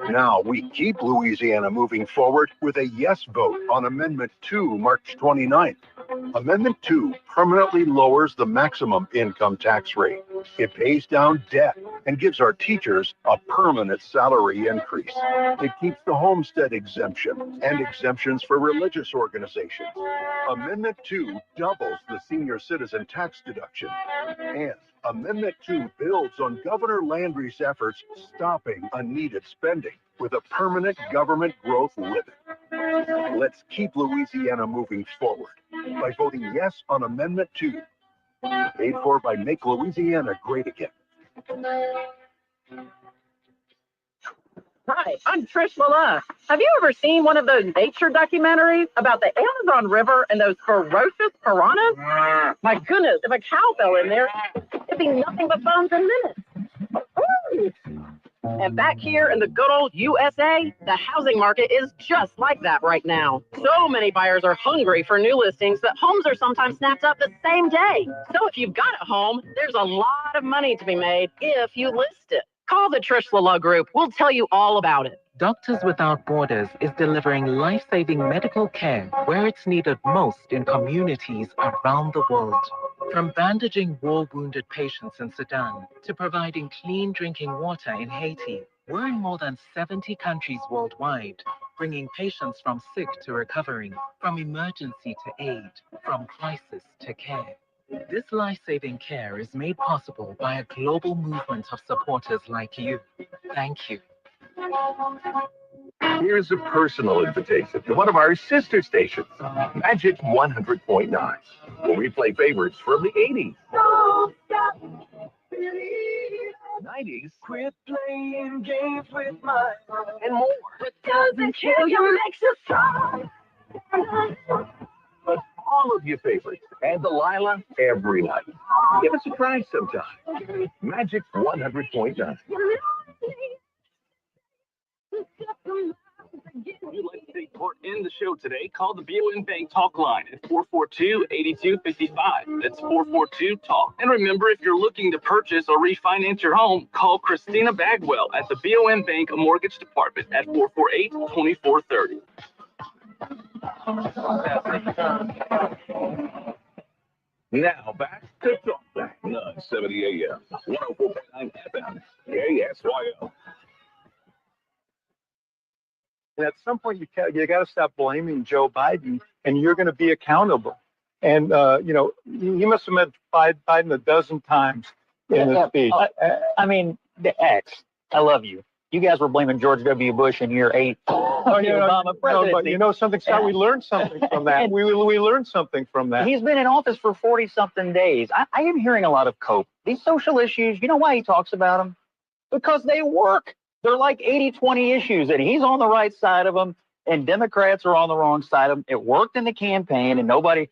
Now we keep Louisiana moving forward with a yes vote on Amendment 2, March 29th. Amendment 2 permanently lowers the maximum income tax rate. It pays down debt and gives our teachers a permanent salary increase. It keeps the homestead exemption and exemptions for religious organizations. Amendment 2 doubles the senior citizen tax deduction. And Amendment 2 builds on Governor Landry's efforts stopping unneeded spending with a permanent government growth limit. Let's keep Louisiana moving forward by voting yes on Amendment 2, paid for by Make Louisiana Great Again. Hi, I'm Trish Lala. Have you ever seen one of those nature documentaries about the Amazon River and those ferocious piranhas? My goodness, if a cow fell in there, it'd be nothing but bones and minutes. And back here in the good old USA, the housing market is just like that right now. So many buyers are hungry for new listings that homes are sometimes snapped up the same day. So if you've got a home, there's a lot of money to be made if you list it. Call the Trish Lala Group. We'll tell you all about it. Doctors Without Borders is delivering life-saving medical care where it's needed most in communities around the world. From bandaging war-wounded patients in Sudan to providing clean drinking water in Haiti, we're in more than 70 countries worldwide, bringing patients from sick to recovering, from emergency to aid, from crisis to care. This life-saving care is made possible by a global movement of supporters like you. Thank you. Here's a personal invitation to one of our sister stations, Magic 100.9, where we play favorites from the 80s, 90s, Quit playing games with my and more. What doesn't kill you makes you strong. But all of your favorites and Delilah every night. Give us a try sometime. Magic 100.9. If you'd like to take part in the show today, call the BOM Bank Talk line at 442-8255. That's 442-TALK. And remember, if you're looking to purchase or refinance your home, call Christina Bagwell at the BOM Bank Mortgage Department at 448-2430. Now back to Talk Back, 970 AM, 104.9 FM, KSYO. And at some point, you got to stop blaming Joe Biden, and you're going to be accountable. And he must have met Biden a dozen times in his speech. I mean, the X. I love you. You guys were blaming George W. Bush in year 8 of the Obama presidency. No, but you know something, Scott? We learned something from that. we learned something from that. He's been in office for 40-something days. I am hearing a lot of cope. These social issues, you know why he talks about them? Because they work. They're like 80-20 issues, and he's on the right side of them, and Democrats are on the wrong side of them. It worked in the campaign, and nobody,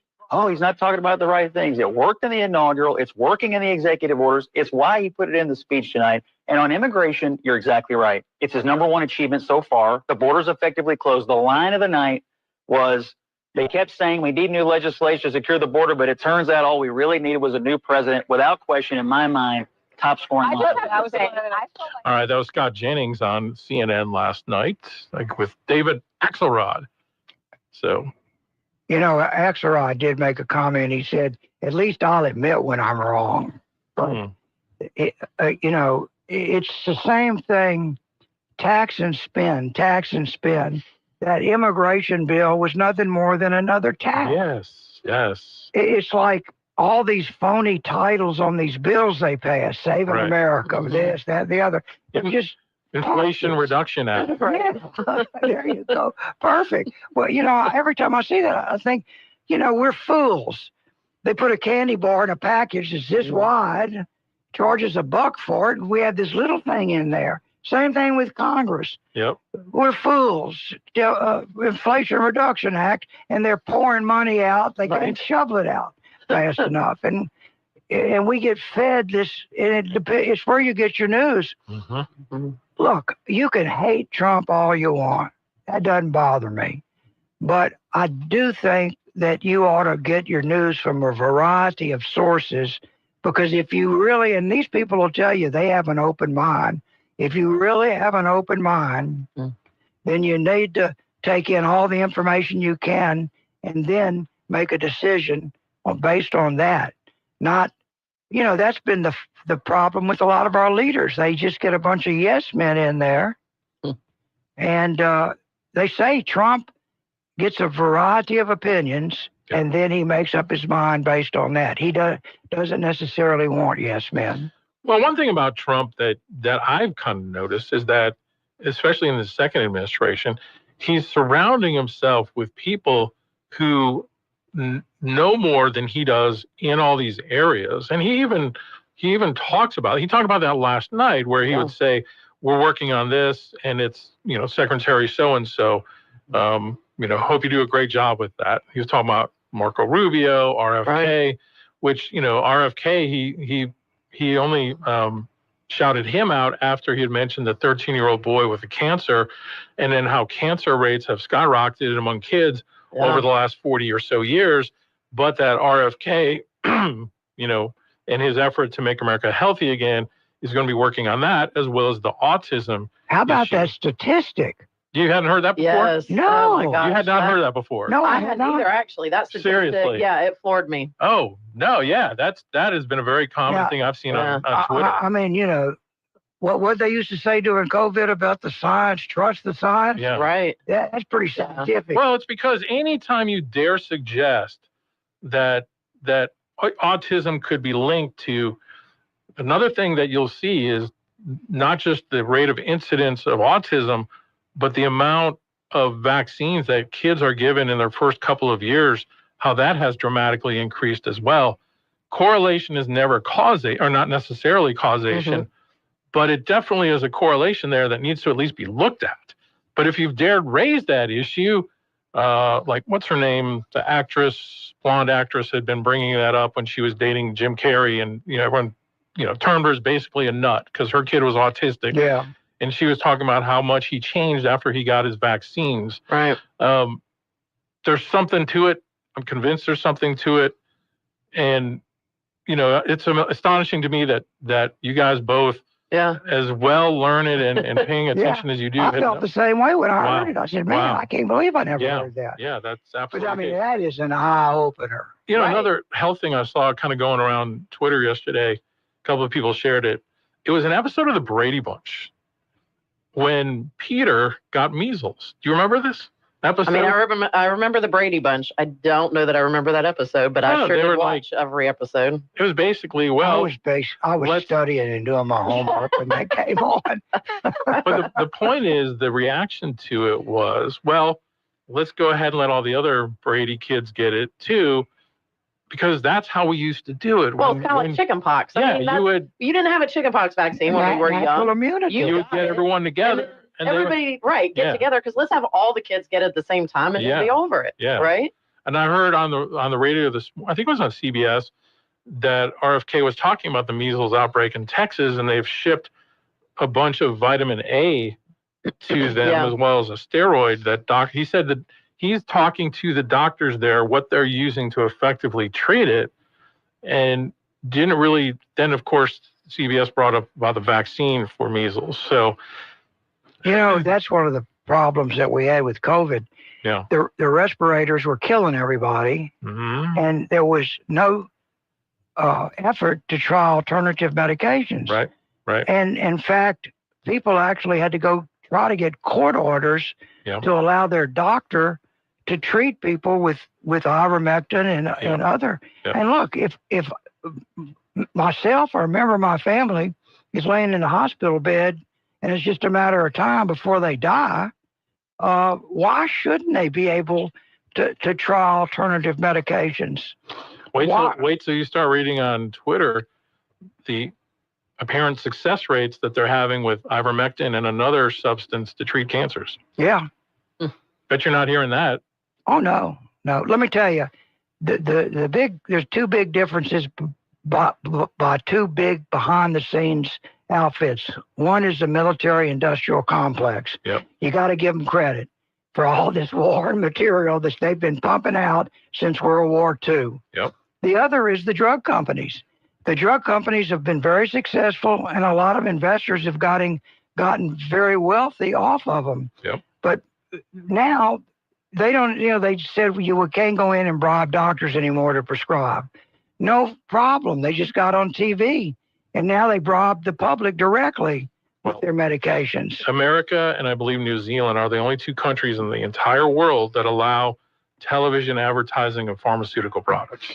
he's not talking about the right things. It worked in the inaugural. It's working in the executive orders. It's why he put it in the speech tonight. And on immigration, you're exactly right. It's his #1 achievement so far. The border's effectively closed. The line of the night was they kept saying we need new legislation to secure the border, but it turns out all we really needed was a new president. Without question, in my mind, top scoring. All right, that was Scott Jennings on CNN last night, with David Axelrod. So, Axelrod did make a comment. He said, "At least I'll admit when I'm wrong." But it's the same thing. Tax and spend. That immigration bill was nothing more than another tax. Yes. It's like all these phony titles on these bills they pass, Saving America, this, that, the other. Just Inflation Reduction Act. There you go. Perfect. Well, every time I see that, I think, we're fools. They put a candy bar in a package that's this wide, charges $1 for it, and we have this little thing in there. Same thing with Congress. Yep. We're fools. Inflation Reduction Act, and they're pouring money out. They can't shovel it out fast enough. And and we get fed this, and it's where you get your news. Look, you can hate Trump all you want. That doesn't bother me. But I do think that you ought to get your news from a variety of sources, because if you really, and these people will tell you they have an open mind, if you really have an open mind, then you need to take in all the information you can and then make a decision based on that. Not, that's been the problem with a lot of our leaders. They just get a bunch of yes men in there. And they say Trump gets a variety of opinions, and then he makes up his mind based on that. He doesn't necessarily want yes men. Well, one thing about Trump that I've kind of noticed is that, especially in the second administration, he's surrounding himself with people who know more than he does in all these areas. And he even talks about it. He talked about that last night, where he would say, we're working on this, and it's, Secretary so-and-so, hope you do a great job with that. He was talking about Marco Rubio, RFK, which, RFK, he only shouted him out after he had mentioned the 13-year-old boy with the cancer, and then how cancer rates have skyrocketed among kids over the last 40 or so years. But that RFK, in his effort to make America healthy again, is going to be working on that, as well as the autism. How about that statistic? You hadn't heard that before? Yes. No. Oh my gosh. You had not heard that before? No, I hadn't either, actually. That's seriously. Yeah, it floored me. Oh, no, yeah. That has been a very common thing I've seen on Twitter. I mean, what they used to say during COVID about the science, trust the science. Yeah. Right. That's pretty scientific. Well, it's because anytime you dare suggest that autism could be linked to, another thing that you'll see is not just the rate of incidence of autism, but the amount of vaccines that kids are given in their first couple of years, how that has dramatically increased as well. Correlation is never causation, or not necessarily causation, but it definitely is a correlation there that needs to at least be looked at. But if you've dared raise that issue, like what's her name, the blonde actress had been bringing that up when she was dating Jim Carrey, and everyone termed her as basically a nut because her kid was autistic. Yeah. And she was talking about how much he changed after he got his vaccines. Right. There's something to it. I'm convinced there's something to it. And, it's astonishing to me that you guys both, as well learned and paying attention as you do. I felt the same way when I heard it. I said, man, I can't believe I never heard that. Yeah, that's absolutely. But I mean, that is an eye-opener. Another health thing I saw kind of going around Twitter yesterday, a couple of people shared it. It was an episode of the Brady Bunch when Peter got measles. Do you remember this episode? I mean, I remember the Brady Bunch. I don't know that I remember that episode, but I sure did watch every episode. It was basically, I was studying and doing my homework when that came on. But the point is, the reaction to it was, well, let's go ahead and let all the other Brady kids get it too, because that's how we used to do it. Well, it's kind of like chickenpox. I mean, you didn't have a chickenpox vaccine when we were young. Immunity. You would get everyone together. And everybody, get together, because let's have all the kids get it at the same time and just be over it. Yeah. Right? And I heard on the radio I think it was on CBS, that RFK was talking about the measles outbreak in Texas, and they've shipped a bunch of vitamin A to them as well as a steroid that he said that he's talking to the doctors there what they're using to effectively treat it, and didn't really. Then of course CBS brought up about the vaccine for measles. So that's one of the problems that we had with COVID. Yeah, the respirators were killing everybody, and there was no effort to try alternative medications. Right. And in fact, people actually had to go try to get court orders to allow their doctor to treat people with ivermectin and other. And look, if myself or a member of my family is laying in the hospital bed and it's just a matter of time before they die, why shouldn't they be able to try alternative medications? Wait till you start reading on Twitter the apparent success rates that they're having with ivermectin and another substance to treat cancers. Yeah. Bet you're not hearing that. Oh, no. Let me tell you, there's two big differences by two big behind-the-scenes outfits. One is the military-industrial complex. Yep. You got to give them credit for all this war and material that they've been pumping out since World War II. Yep. The other is the drug companies. The drug companies have been very successful, and a lot of investors have gotten very wealthy off of them. Yep. But now they don't, they said you can't go in and bribe doctors anymore to prescribe. No problem. They just got on TV, and now they bribe the public directly with their medications. America and I believe New Zealand are the only two countries in the entire world that allow television advertising of pharmaceutical products.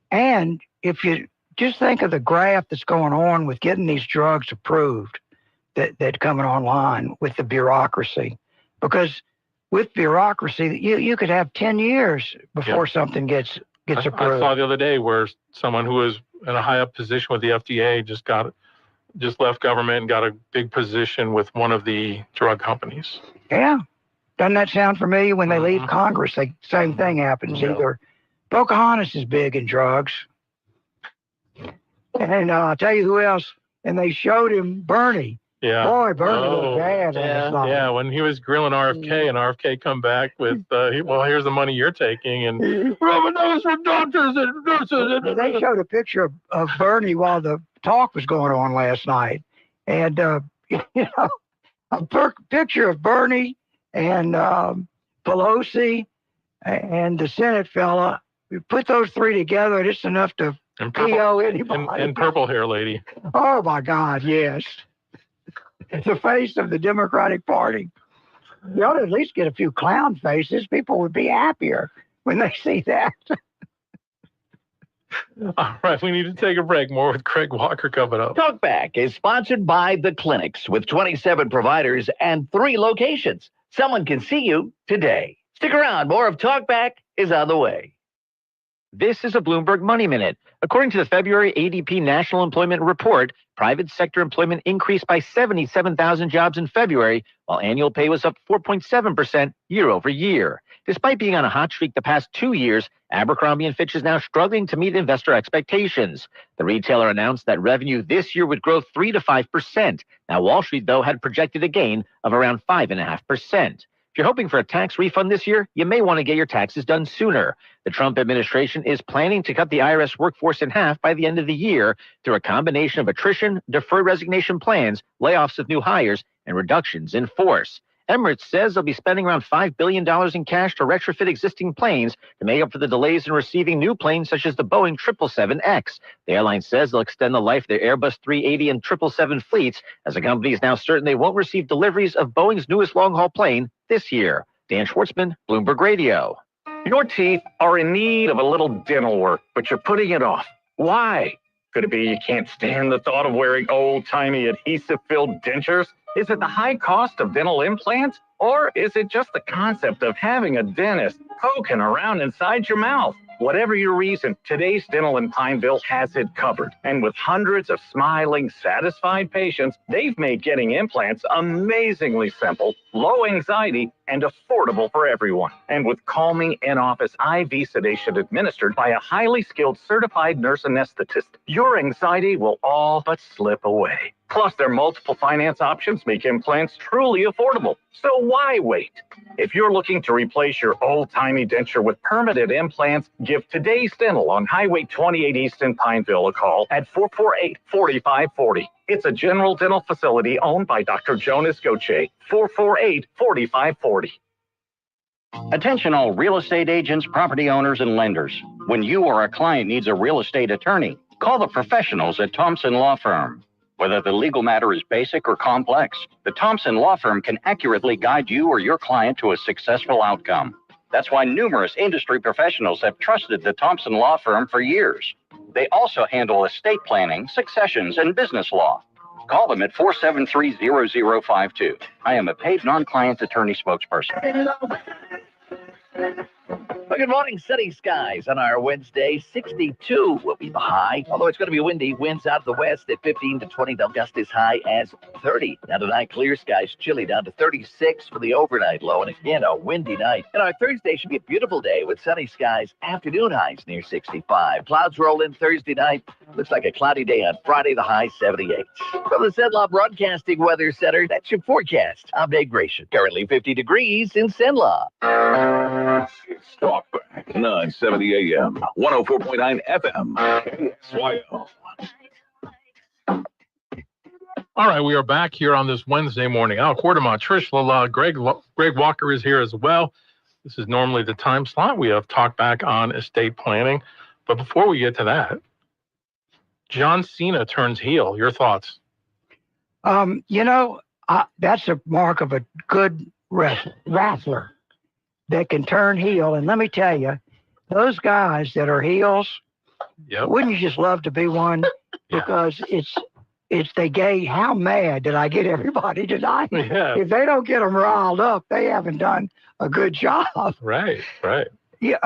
And if you just think of the graft that's going on with getting these drugs approved that coming online with the bureaucracy, because with bureaucracy, you could have 10 years before something gets approved. I saw the other day where someone who was in a high up position with the FDA just left government and got a big position with one of the drug companies. Yeah. Doesn't that sound familiar? When they leave Congress, same thing happens. Yeah. Either Pocahontas is big in drugs. And I'll tell you who else. And they showed him Bernie. Yeah. Boy, Bernie looked bad last night. Yeah, when he was grilling RFK and RFK come back with, well, here's the money you're taking. And those from doctors and nurses. They showed a picture of Bernie while the talk was going on last night. And, a picture of Bernie and Pelosi and the Senate fella. We put those three together, and it's enough to PO anybody. And purple hair lady. Oh, my God, yes. It's the face of the Democratic Party. You ought to at least get a few clown faces. People would be happier when they see that. All right, we need to take a break. More with Craig Walker coming up. Talkback is sponsored by The Clinics with 27 providers and 3 locations. Someone can see you today. Stick around. More of Talkback is on the way. This is a Bloomberg Money Minute. According to the February ADP National Employment Report, private sector employment increased by 77,000 jobs in February, while annual pay was up 4.7% year over year. Despite being on a hot streak the past 2 years, Abercrombie & Fitch is now struggling to meet investor expectations. The retailer announced that revenue this year would grow 3 to 5%. Now, Wall Street, though, had projected a gain of around 5.5%. If you're hoping for a tax refund this year, you may want to get your taxes done sooner. The Trump administration is planning to cut the IRS workforce in half by the end of the year through a combination of attrition, deferred resignation plans, layoffs of new hires, and reductions in force. Emirates says they'll be spending around $5 billion in cash to retrofit existing planes to make up for the delays in receiving new planes such as the Boeing 777X. The airline says they'll extend the life of their Airbus 380 and 777 fleets, as the company is now certain they won't receive deliveries of Boeing's newest long-haul plane this year. Dan Schwartzman, Bloomberg Radio. Your teeth are in need of a little dental work, but you're putting it off. Why? Could it be you can't stand the thought of wearing old-timey adhesive-filled dentures? Is it the high cost of dental implants? Or is it just the concept of having a dentist poking around inside your mouth? Whatever your reason, today's Dental in Pineville has it covered. And with hundreds of smiling, satisfied patients, they've made getting implants amazingly simple, low anxiety, and affordable for everyone. And with calming in-office IV sedation administered by a highly skilled certified nurse anesthetist, your anxiety will all but slip away. Plus, their multiple finance options make implants truly affordable. So why wait? If you're looking to replace your old-timey denture with permanent implants, give Today's Dental on Highway 28 East in Pineville a call at 448-4540. It's a general dental facility owned by Dr. Jonas Goche, 448-4540. Attention all real estate agents, property owners, and lenders. When you or a client needs a real estate attorney, call the professionals at Thompson Law Firm. Whether the legal matter is basic or complex, the Thompson Law Firm can accurately guide you or your client to a successful outcome. That's why numerous industry professionals have trusted the Thompson Law Firm for years. They also handle estate planning, successions, and business law. Call them at 473-0052. I am a paid non-client attorney spokesperson. Well, good morning. Sunny skies on our Wednesday. 62 will be the high. Although it's going to be windy. Winds out of the west at 15 to 20. They'll gust as high as 30. Now tonight, clear skies, chilly down to 36 for the overnight low. And again, a windy night. And our Thursday should be a beautiful day with sunny skies. Afternoon highs near 65. Clouds roll in Thursday night. Looks like a cloudy day on Friday, the high 78. From the Cenla Broadcasting Weather Center, that's your forecast. I'm Dave Gratian. Currently 50 degrees in Cenla. Talk back. 970 AM, 104.9 FM. KSYO. All right, we are back here on this Wednesday morning. Al Quartermont, Trish, Lala, Greg Walker is here as well. This is normally the time slot. We have talk back on estate planning. But before we get to that, John Cena turns heel. Your thoughts? That's a mark of a good wrestler that can turn heel. And let me tell you, those guys that are heels, wouldn't you just love to be one? Because how mad did I get everybody tonight? Yeah. If they don't get them riled up, they haven't done a good job. Right. Yeah,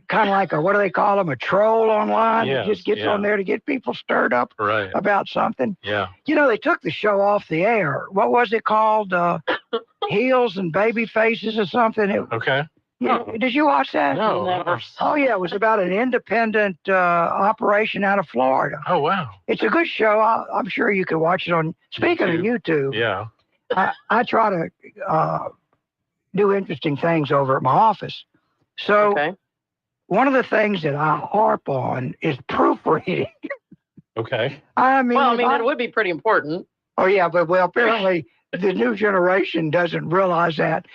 kind of like what do they call them? A troll online? Yes, Just gets on there to get people stirred up about something. Yeah. They took the show off the air. What was it called? Heels and Baby Faces or something? Okay. Did you watch that? No. Never. Oh, yeah. It was about an independent operation out of Florida. Oh, wow. It's a good show. I'm sure you could watch it on. Speaking of YouTube, yeah, I try to do interesting things over at my office. So one of the things that I harp on is proofreading. Okay. It would be pretty important. Oh, yeah. But, apparently the new generation doesn't realize that.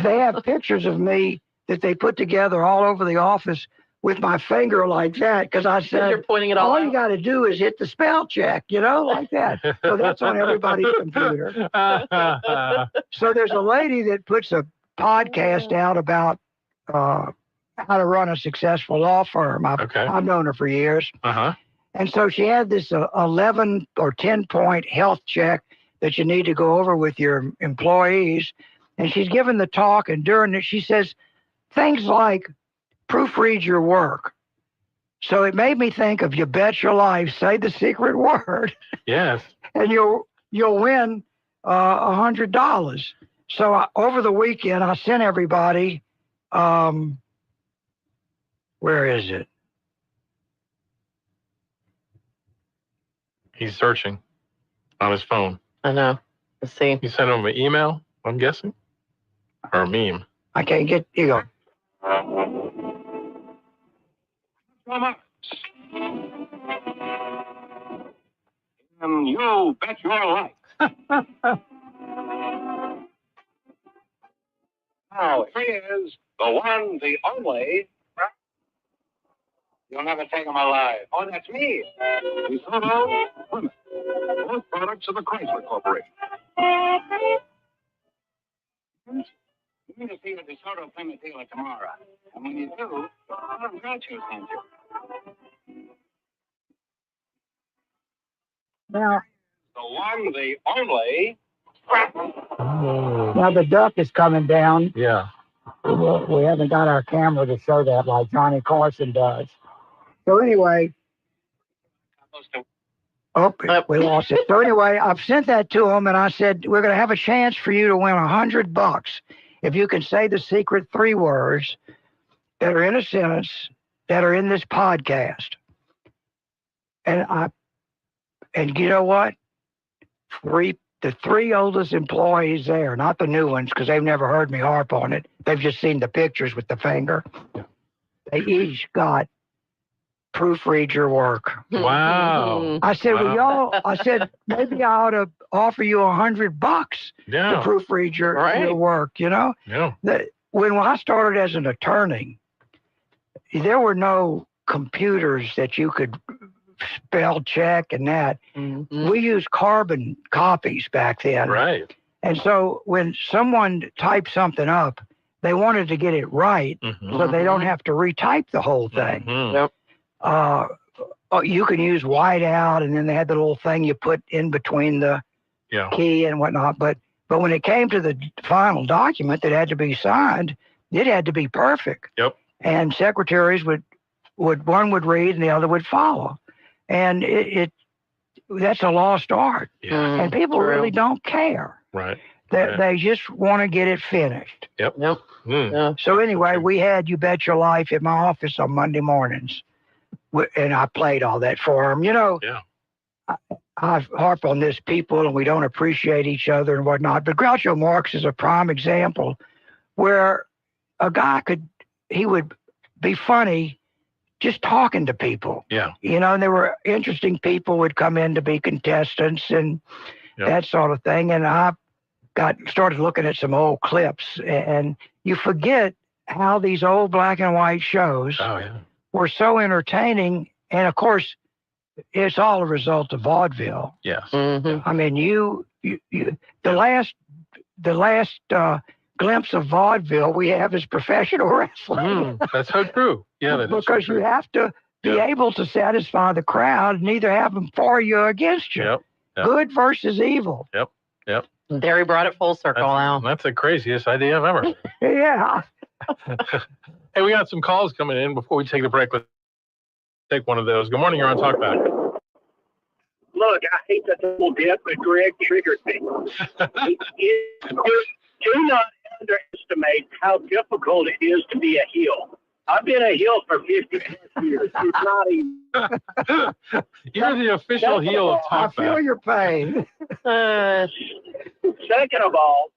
They have pictures of me that they put together all over the office with my finger like that, because I said, you're pointing it all you got to do is hit the spell check, like that. So that's on everybody's computer. So there's a lady that puts a podcast out about how to run a successful law firm. I've known her for years. Uh-huh. And so she had this 11 or 10-point health check that you need to go over with your employees. And she's given the talk, and during it, she says things like, proofread your work. So it made me think of, you bet your life, say the secret word. Yes. And you'll win $100. So over the weekend, I sent everybody, where is it? He's searching on his phone. I know. Let's see. You sent him an email, I'm guessing? Or a meme? I can't get, you go. You bet your life. Now, here's the one, the only. You'll never take him alive. Oh, that's me. DeSoto, Plymouth. Both products of the Chrysler Corporation. You're going to see the DeSoto Plymouth dealer tomorrow. And when you do, I'll congratulate you. Now, the one, the only. Now the duck is coming down. Yeah. We haven't got our camera to show that like Johnny Carson does. So anyway, we lost it. So anyway, I've sent that to him, and I said, we're going to have a chance for you to win $100 if you can say the secret 3 words that are in a sentence that are in this podcast. And you know what? The 3 oldest employees there, not the new ones, because they've never heard me harp on it. They've just seen the pictures with the finger. Yeah. They each got proofread your work. Wow. I said, I said, maybe I ought to offer you $100 to proofread your work, Yeah. When I started as an attorney, there were no computers that you could spell check and that. Mm-hmm. We used carbon copies back then. Right. And so when someone typed something up, they wanted to get it right, so they don't have to retype the whole thing. Yep. You can use whiteout, and then they had the little thing you put in between the key and whatnot. But when it came to the final document that had to be signed, it had to be perfect. Yep. And secretaries would one would read and the other would follow. And that's a lost art. Yeah. And people really don't care. Right. They just want to get it finished. Yep. Yeah. So anyway, we had You Bet Your Life at my office on Monday mornings. And I played all that for them. You know, I harp on this, people, and we don't appreciate each other and whatnot. But Groucho Marx is a prime example where a guy he would be funny just talking to people. Yeah. You know, and there were interesting people would come in to be contestants and that sort of thing. And I started looking at some old clips, and you forget how these old black and white shows were so entertaining. And of course, it's all a result of vaudeville. Yes. I mean, the last glimpse of vaudeville we have is professional wrestling. That's so true. Yeah, that is because so you have to be able to satisfy the crowd and either have them for you or against you. Yep. Good versus evil. Yep. There he brought it full circle now. That's the craziest idea I've ever heard. Yeah. Hey, we got some calls coming in before we take the break. Let's take one of those. Good morning, you're on Talkback. Look, I hate that double dip, but Greg triggered me. Do not underestimate how difficult it is to be a heel. I've been a heel for 50 years. It's not even. You're the official heel of Talkback. I feel your pain. Second of all,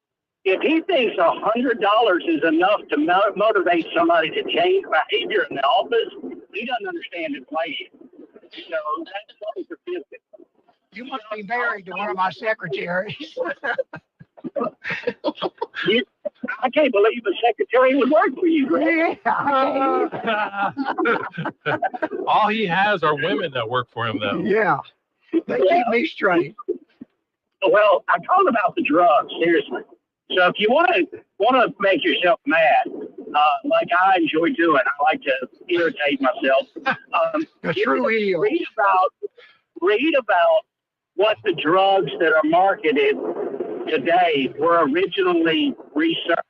if he thinks $100 is enough to motivate somebody to change behavior in the office, he doesn't understand inflation. So that's always a business. You must be married to one of my secretaries. I can't believe a secretary would work for you, Greg. All he has are women that work for him, though. Yeah. They keep me straight. Well, I'm talking about the drugs, seriously. So if you want to make yourself mad, like I enjoy doing, I like to irritate myself. A true heel. Read about what the drugs that are marketed today were originally researched.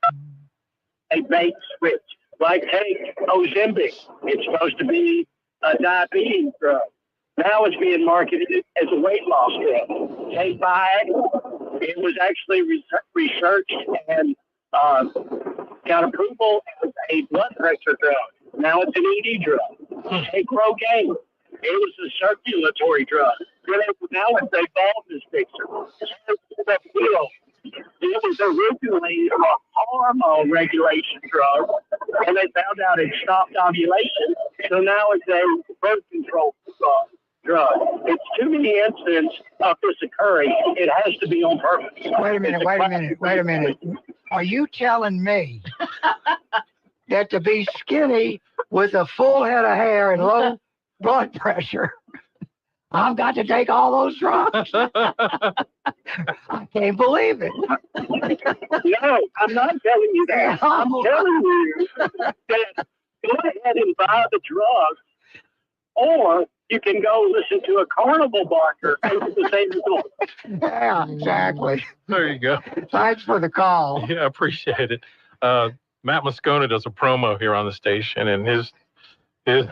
A bait switch, like take Ozempic. It's supposed to be a diabetes drug. Now it's being marketed as a weight loss drug. Take Viagra. It was actually researched and got approval as a blood pressure drug. Now it's an ED drug. Take Rogaine. It was a circulatory drug. Now it's a baldness fixer. It was originally a hormone regulation drug, and they found out it stopped ovulation. So now it's a birth control drug. It's too many incidents of this occurring. It has to be on purpose. Wait a minute. Are you telling me that to be skinny with a full head of hair and low blood pressure, I've got to take all those drugs? I can't believe it. No, I'm not telling you that. I'm telling you that go ahead and buy the drugs, or you can go listen to a carnival barker and get the same result. Yeah, exactly. There you go. Thanks for the call. Yeah, I appreciate it. Matt Moscona does a promo here on the station, and his tune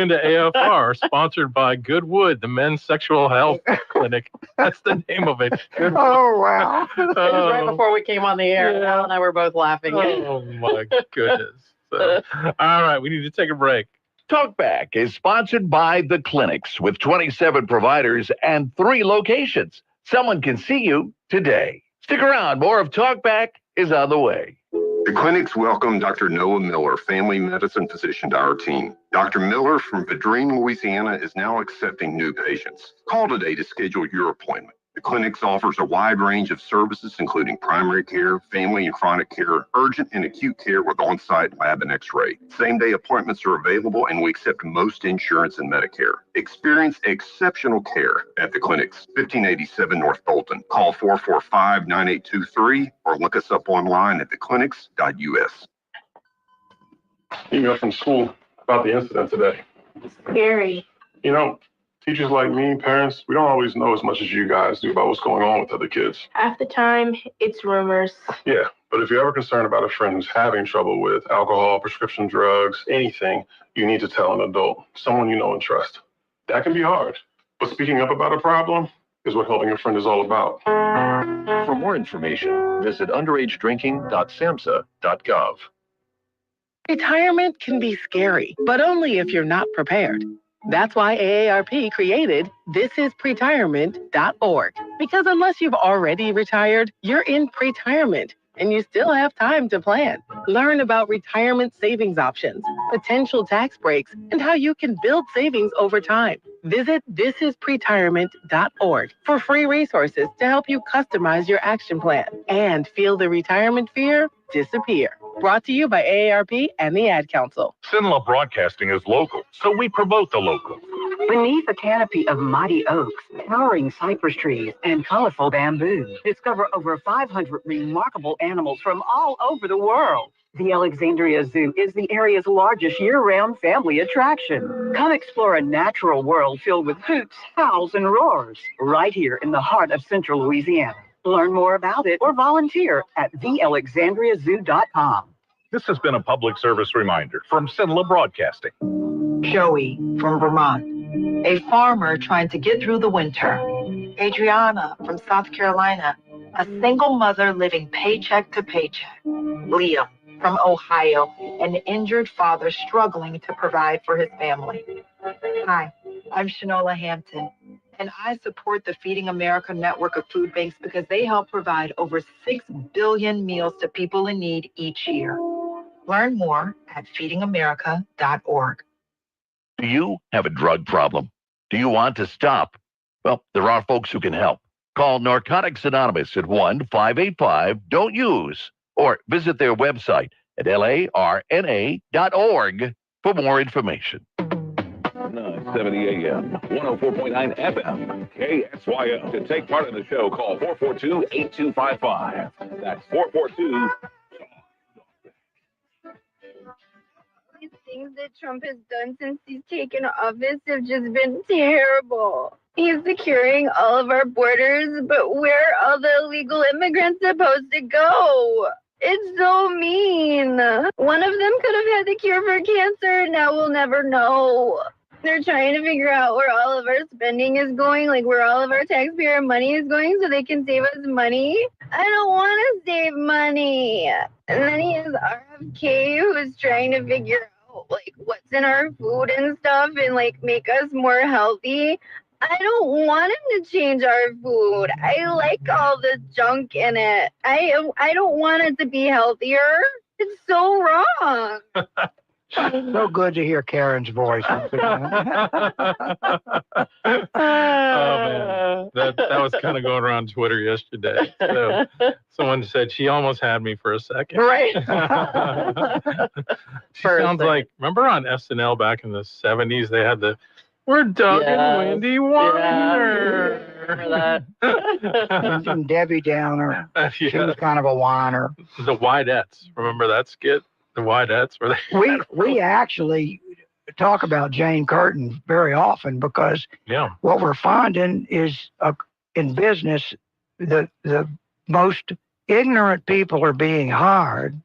into AFR, sponsored by Goodwood, the men's sexual health clinic. That's the name of it. Goodwood. Oh, wow. It was right before we came on the air. Al and I were both laughing. Oh, my goodness. So, all right, we need to take a break. Talkback is sponsored by The Clinics with 27 providers and 3 locations. Someone can see you today. Stick around. More of Talkback is on the way. The clinics welcome Dr. Noah Miller, family medicine physician, to our team. Dr. Miller from Vadrine, Louisiana, is now accepting new patients. Call today to schedule your appointment. The clinics offers a wide range of services, including primary care, family and chronic care, urgent and acute care with on-site lab and x-ray. Same-day appointments are available, and we accept most insurance and Medicare. Experience exceptional care at the clinics, 1587 North Bolton. Call 445-9823 or look us up online at theclinics.us. Email from school about the incident today. Scary. You know, Teachers like me, parents, we don't always know as much as you guys do about what's going on with other kids. Half the time, it's rumors. Yeah, but if you're ever concerned about a friend who's having trouble with alcohol, prescription drugs, anything, you need to tell an adult, someone you know and trust. That can be hard, but speaking up about a problem is what helping a friend is all about. For more information, visit underagedrinking.samhsa.gov. Retirement can be scary, but only if you're not prepared. That's why AARP created thisispretirement.org. Because unless you've already retired, you're in pretirement, and you still have time to plan. Learn about retirement savings options, potential tax breaks, and how you can build savings over time. Visit thisispretirement.org for free resources to help you customize your action plan and feel the retirement fear disappear. Brought to you by AARP and the Ad Council. Cenla Broadcasting is local, so we promote the local. Beneath a canopy of mighty oaks, towering cypress trees, and colorful bamboo, discover over 500 remarkable animals from all over the world. The Alexandria Zoo is the area's largest year-round family attraction. Come explore a natural world filled with hoots, howls, and roars, right here in the heart of Central Louisiana. Learn more about it or volunteer at thealexandriazoo.com. This has been a public service reminder from Cenla Broadcasting. Joey from Vermont, a farmer trying to get through the winter. Adriana from South Carolina, a single mother living paycheck to paycheck. Liam from Ohio, an injured father struggling to provide for his family. Hi, I'm Shanola Hampton, and I support the Feeding America network of food banks because they help provide over 6 billion meals to people in need each year. Learn more at feedingamerica.org. Do you have a drug problem? Do you want to stop? Well, there are folks who can help. Call Narcotics Anonymous at 1-585-DON'T-USE or visit their website at larna.org for more information. 970 AM, 104.9 FM, KSYO. To take part in the show, call 442-8255. That's 442. These things that Trump has done since he's taken office have just been terrible. He's securing all of our borders, but where are all the illegal immigrants supposed to go? It's so mean. One of them could have had the cure for cancer. Now we'll never know. They're trying to figure out where all of our spending is going, like where all of our taxpayer money is going so they can save us money. I don't want to save money. And then he has RFK who's trying to figure out like what's in our food and stuff and like make us more healthy. I don't want him to change our food. I like all the junk in it. I don't want it to be healthier. It's so wrong. So good to hear Karen's voice. Oh man, that was kind of going around Twitter yesterday. So someone said she almost had me for a second. Right. She sounds like, remember on SNL back in the 70s, they had the "We're Doug and Wendy Weiner." Remember that? And Debbie Downer. She was kind of a whiner. The Widettes. Remember that skit? The Widettes, were they? We actually talk about Jane Curtin very often because what we're finding is in business, the most ignorant people are being hired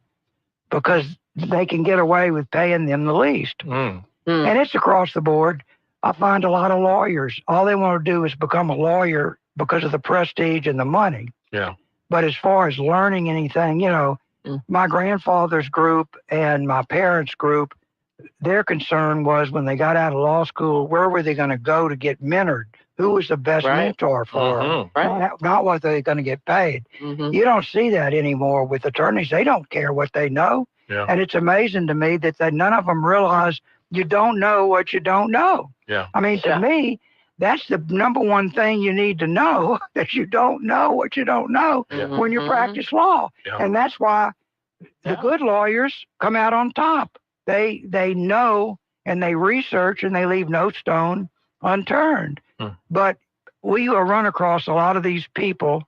because they can get away with paying them the least. And it's across the board. I find a lot of lawyers, all they want to do is become a lawyer because of the prestige and the money. Yeah. But as far as learning anything, my grandfather's group and my parents' group, their concern was when they got out of law school, where were they going to go to get mentored? Who was the best mentor for them? Not what they're going to get paid. You don't see that anymore with attorneys. They don't care what they know. Yeah. And it's amazing to me that none of them realize you don't know what you don't know. Yeah. I mean, to me, that's the number one thing you need to know, that you don't know what you don't know when you practice law. Yeah. And that's why the good lawyers come out on top. They know and they research and they leave no stone unturned. But we run across a lot of these people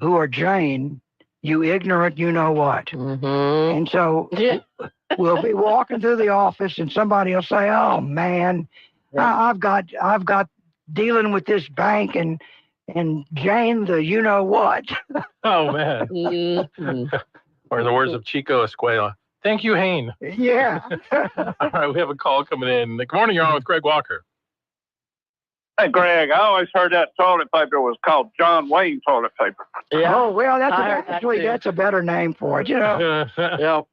who are Jane, you ignorant, you know what. And so we'll be walking through the office and somebody will say, "Oh man, I've got dealing with this bank and Jane the you know what. Oh, man. Or in the words of Chico Escuela, thank you, Hayne. Yeah. All right, we have a call coming in. Good morning, you're on with Greg Walker. Hey, Greg, I always heard that toilet paper was called John Wayne toilet paper. Yeah. Oh, well, that's a better name for it, you know. Yep.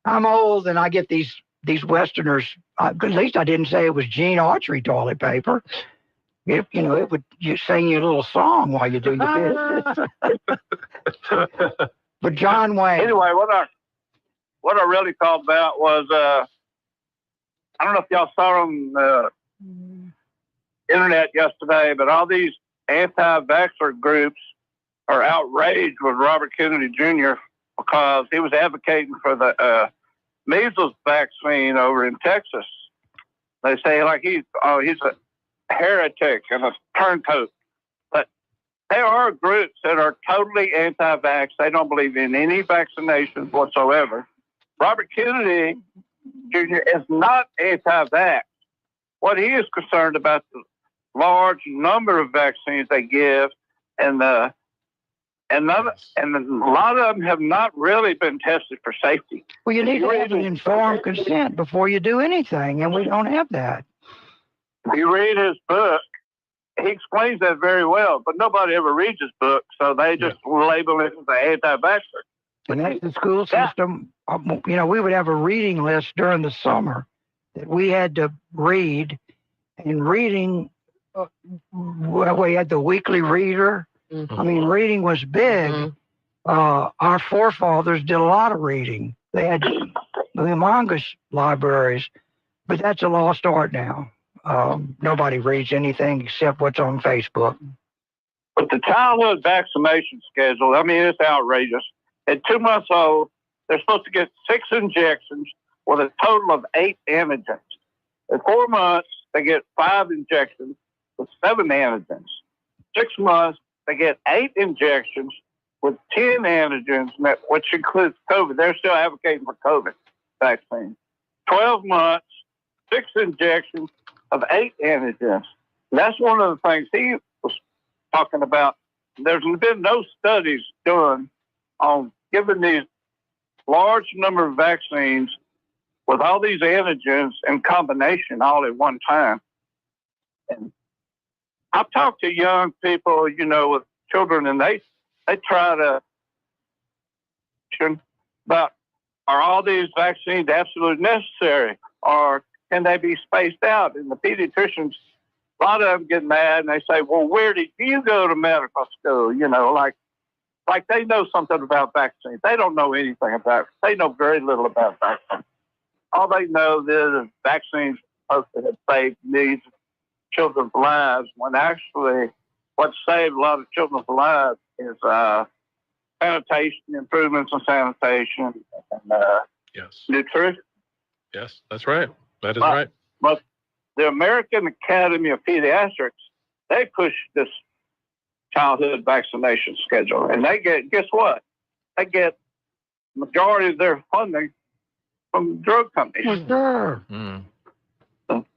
I'm old and I get these Westerners. At least I didn't say it was Gene Autry toilet paper. It would sing you a little song while you do your business. But John Wayne. Anyway, what I really called about was I don't know if y'all saw on the internet yesterday, but all these anti-vaxxer groups are outraged with Robert Kennedy Jr. because he was advocating for the measles vaccine over in Texas. They say like he's a heretic and a turncoat. But there are groups that are totally anti-vax. They don't believe in any vaccinations whatsoever. Robert Kennedy Jr. is not anti-vax. What he is concerned about the large number of vaccines they give, and a lot of them have not really been tested for safety. Well, you need to have an informed consent before you do anything, and we don't have that. If you read his book, he explains that very well, but nobody ever reads his book, so they just label it as an anti-vaxxer. And that's the school system. We would have a reading list during the summer that we had to read, and reading, we had the weekly reader. Mm-hmm. I mean, reading was big. Mm-hmm. Our forefathers did a lot of reading. They had humongous libraries, but that's a lost art now. Nobody reads anything except what's on Facebook. But the childhood vaccination schedule, I mean, it's outrageous. At 2 months old, they're supposed to get 6 injections with a total of 8 antigens. At 4 months, they get 5 injections with 7 antigens. 6 months, they get 8 injections with 10 antigens, which includes COVID. They're still advocating for COVID vaccine. 12 months, 6 injections of 8 antigens. And that's one of the things he was talking about. There's been no studies done on giving these large number of vaccines with all these antigens in combination all at one time. And I've talked to young people, with children, and they try to, but are all these vaccines absolutely necessary, or can they be spaced out? And the pediatricians, a lot of them get mad and they say, well, where did you go to medical school? Like they know something about vaccines. They don't know anything about it. They know very little about vaccines. All they know is vaccines are supposed to have saved millions of children's lives, when actually what saved a lot of children's lives is sanitation, improvements in sanitation, and nutrition. Yes, that's right. That is right. But the American Academy of Pediatrics, they push this childhood vaccination schedule, and they get, guess what? They get majority of their funding from drug companies. Well, sure.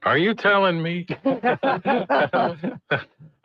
Are you telling me?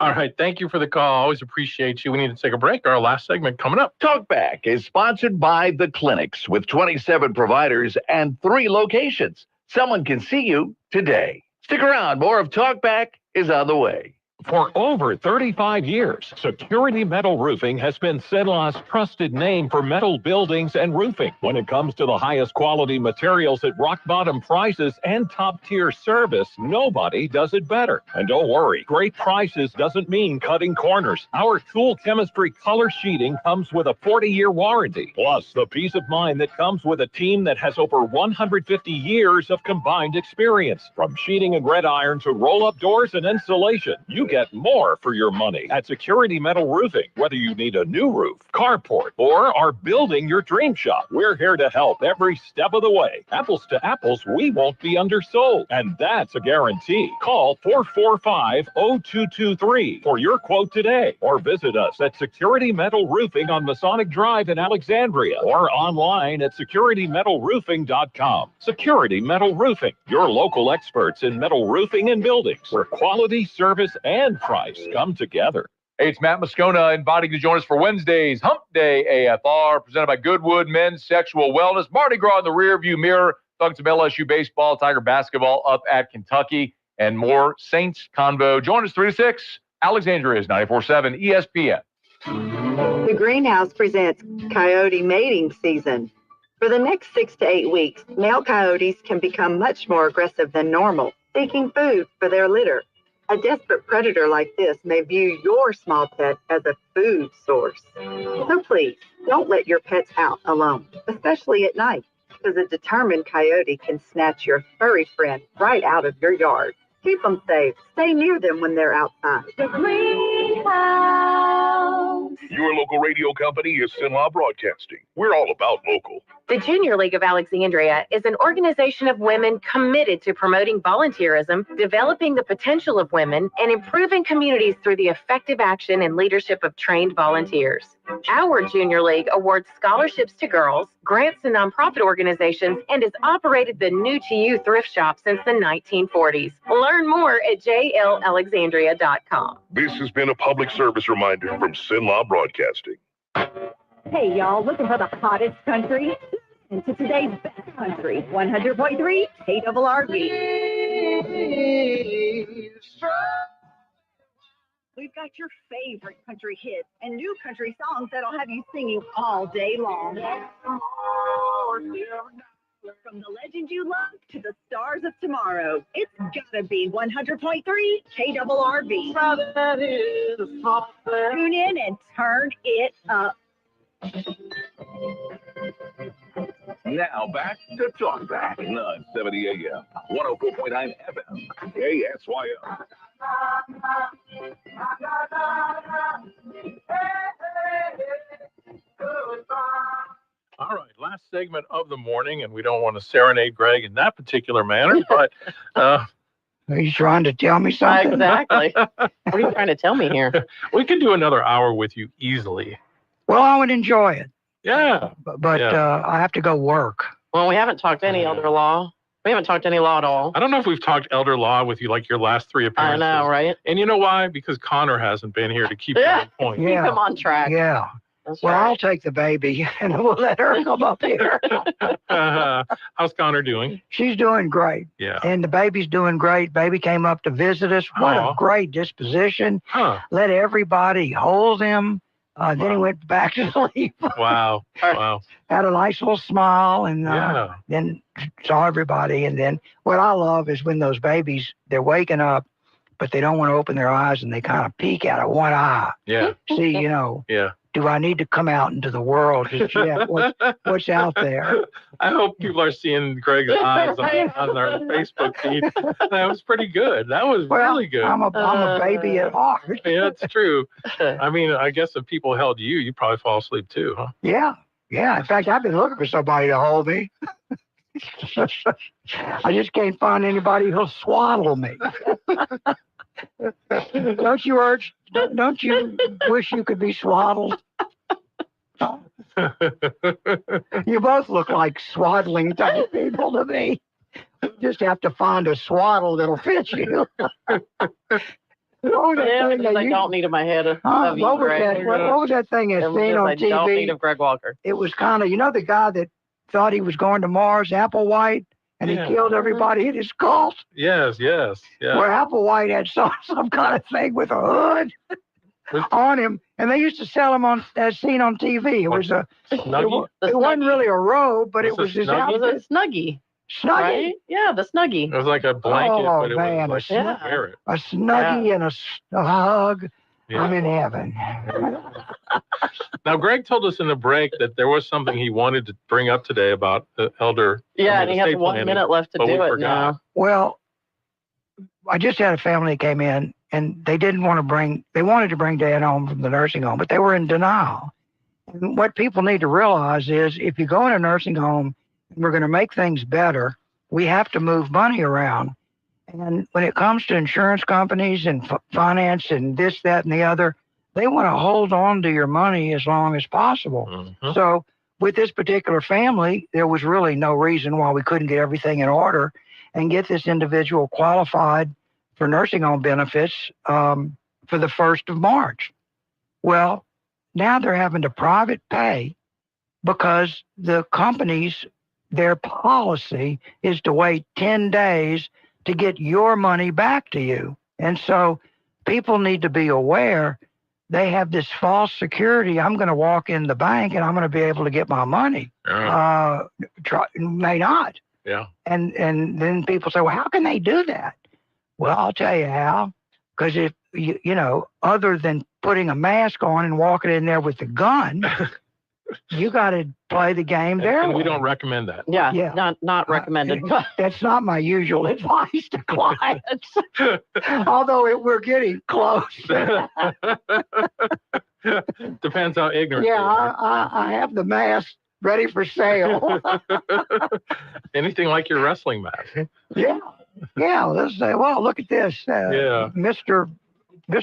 All right. Thank you for the call. Always appreciate you. We need to take a break. Our last segment coming up. Talkback is sponsored by The Clinics with 27 providers and 3 locations. Someone can see you today. Stick around. More of Talkback is on the way. For over 35 years, Security Metal Roofing has been Cenla's trusted name for metal buildings and roofing. When it comes to the highest quality materials at rock-bottom prices and top-tier service, nobody does it better. And don't worry, great prices doesn't mean cutting corners. Our Tool Chemistry color sheeting comes with a 40-year warranty, plus the peace of mind that comes with a team that has over 150 years of combined experience. From sheeting and red iron to roll-up doors and insulation, you get more for your money at Security Metal Roofing. Whether you need a new roof, carport, or are building your dream shop, we're here to help every step of the way. Apples to apples, we won't be undersold, and that's a guarantee. Call 445-0223 for your quote today, or visit us at Security Metal Roofing on Masonic Drive in Alexandria, or online at securitymetalroofing.com. Security Metal Roofing, your local experts in metal roofing and buildings, where quality, service, and and price come together. Hey, it's Matt Moscona inviting you to join us for Wednesday's Hump Day AFR, presented by Goodwood Men's Sexual Wellness. Mardi Gras in the rearview mirror. Talking some LSU baseball, Tiger basketball up at Kentucky, and more Saints convo. Join us 3 to 6. Alexandria's 94.7 ESPN. The Greenhouse presents coyote mating season. For the next 6 to 8 weeks, male coyotes can become much more aggressive than normal, seeking food for their litter. A desperate predator like this may view your small pet as a food source. So please, don't let your pets out alone, especially at night, because a determined coyote can snatch your furry friend right out of your yard. Keep them safe. Stay near them when they're outside. The Greenhouse. Your local radio company is Sinlaw Broadcasting. We're all about local. The Junior League of Alexandria is an organization of women committed to promoting volunteerism, developing the potential of women, and improving communities through the effective action and leadership of trained volunteers. Our Junior League awards scholarships to girls, grants to nonprofit organizations, and has operated the New to You thrift shop since the 1940s. Learn more at jlalexandria.com. This has been a public service reminder from Sinlaw Broadcasting. Hey, y'all, looking for the hottest country? Into today's best country, 100.3 KRRB. We've got your favorite country hits and new country songs that'll have you singing all day long. From the legend you love to the stars of tomorrow, it's gotta be 100.3 KRRB. Tune in and turn it up. Now back to Talk Back, 970 AM, 104.9 FM, KSYO. All right, last segment of the morning, and we don't want to serenade Greg in that particular manner, but Are you trying to tell me something? Exactly. What are you trying to tell me here? We could do another hour with you easily. Well, I would enjoy it. Yeah. But I have to go work. Well, we haven't talked any elder law. We haven't talked any law at all. I don't know if we've talked elder law with you like your last 3 appearances. I know, right? And you know why? Because Connor hasn't been here to keep you on point. Keep him on track. Yeah. That's well, right. I'll take the baby and we'll let her come up here. How's Connor doing? She's doing great. Yeah. And the baby's doing great. Baby came up to visit us. What a great disposition. Huh. Let everybody hold him. Then he went back to sleep. Wow. Wow. Had a nice little smile and Yeah. then saw everybody. And then what I love is when those babies, they're waking up, but they don't want to open their eyes and they kind of peek out of one eye. Yeah. See, you know. Yeah. Do I need to come out into the world to check what's out there? I hope people are seeing Greg's eyes on our Facebook feed. That was pretty good. That was really good. I'm a baby at heart. Yeah, it's true. I mean, I guess if people held you, you'd probably fall asleep too, huh? Yeah. Yeah. In fact, I've been looking for somebody to hold me. I just can't find anybody who'll swaddle me. Don't you wish you could be swaddled? You both look like swaddling type people to me. You just have to find a swaddle that'll fit you. I don't need in my head of you, what Greg. was that thing I've seen on TV? I don't need of Greg Walker. It was kind of, you know, the guy that thought he was going to Mars, Applewhite, and he killed everybody in his cult. Yes. Yeah. Where Applewhite had some kind of thing with a hood on him, and they used to sell him on as seen on TV. It was a Snuggie? It wasn't really a robe, but it was his It was outfit. a Snuggie. Snuggie? Right? Yeah, the Snuggie. It was like a blanket, Oh, but it man, was like a wear it. A Snuggie and a hug. Yeah. I'm in heaven. Now, Greg told us in the break that there was something he wanted to bring up today about the elder. Yeah, and he has estate 1 planning, minute left to but we do it forgot. now. Well, I just had a family that came in, and they wanted to bring Dad home from the nursing home, but they were in denial. And what people need to realize is if you go in a nursing home and we're going to make things better, we have to move money around. And when it comes to insurance companies and finance and this, that, and the other, they want to hold on to your money as long as possible. Mm-hmm. So with this particular family, there was really no reason why we couldn't get everything in order and get this individual qualified for nursing home benefits for the 1st of March. Well, now they're having to private pay because the companies, their policy is to wait 10 days to get your money back to you. And so people need to be aware they have this false security. I'm going to walk in the bank and I'm going to be able to get my money. May not. Yeah. And then people say, well, how can they do that? Well, I'll tell you how. Because if, you know, other than putting a mask on and walking in there with a gun, you got to play the game there. And we don't recommend that. Yeah. Not recommended. That's not my usual advice to clients. Although we're getting close. Depends how ignorant. Yeah, I have the mask ready for sale. Anything like your wrestling mask. Yeah. Let's say, well, look at this. Mr.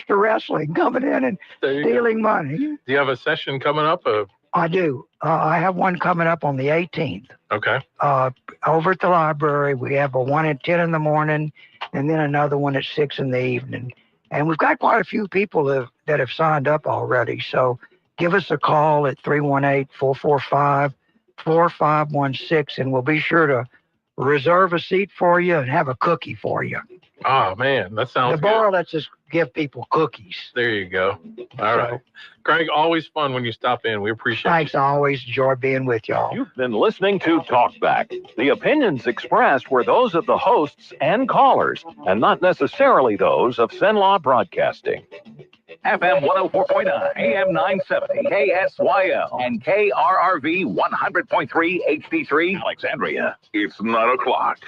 Wrestling coming in and stealing money. Do you have a session coming up? I do. I have one coming up on the 18th. Okay. Over at the library, we have one at 10 in the morning and then another one at 6 in the evening. And we've got quite a few people that have signed up already. So give us a call at 318-445-4516, and we'll be sure to reserve a seat for you and have a cookie for you. Oh, man, that sounds good. The bar lets us give people cookies. There you go. All right. Greg, always fun when you stop in. We appreciate it. Thanks. I always enjoy being with y'all. You've been listening to Talkback. The opinions expressed were those of the hosts and callers, and not necessarily those of Cenlaw Broadcasting. FM 104.9, AM 970, KSYL, and KRRV 100.3 HD3 Alexandria. It's 9 o'clock.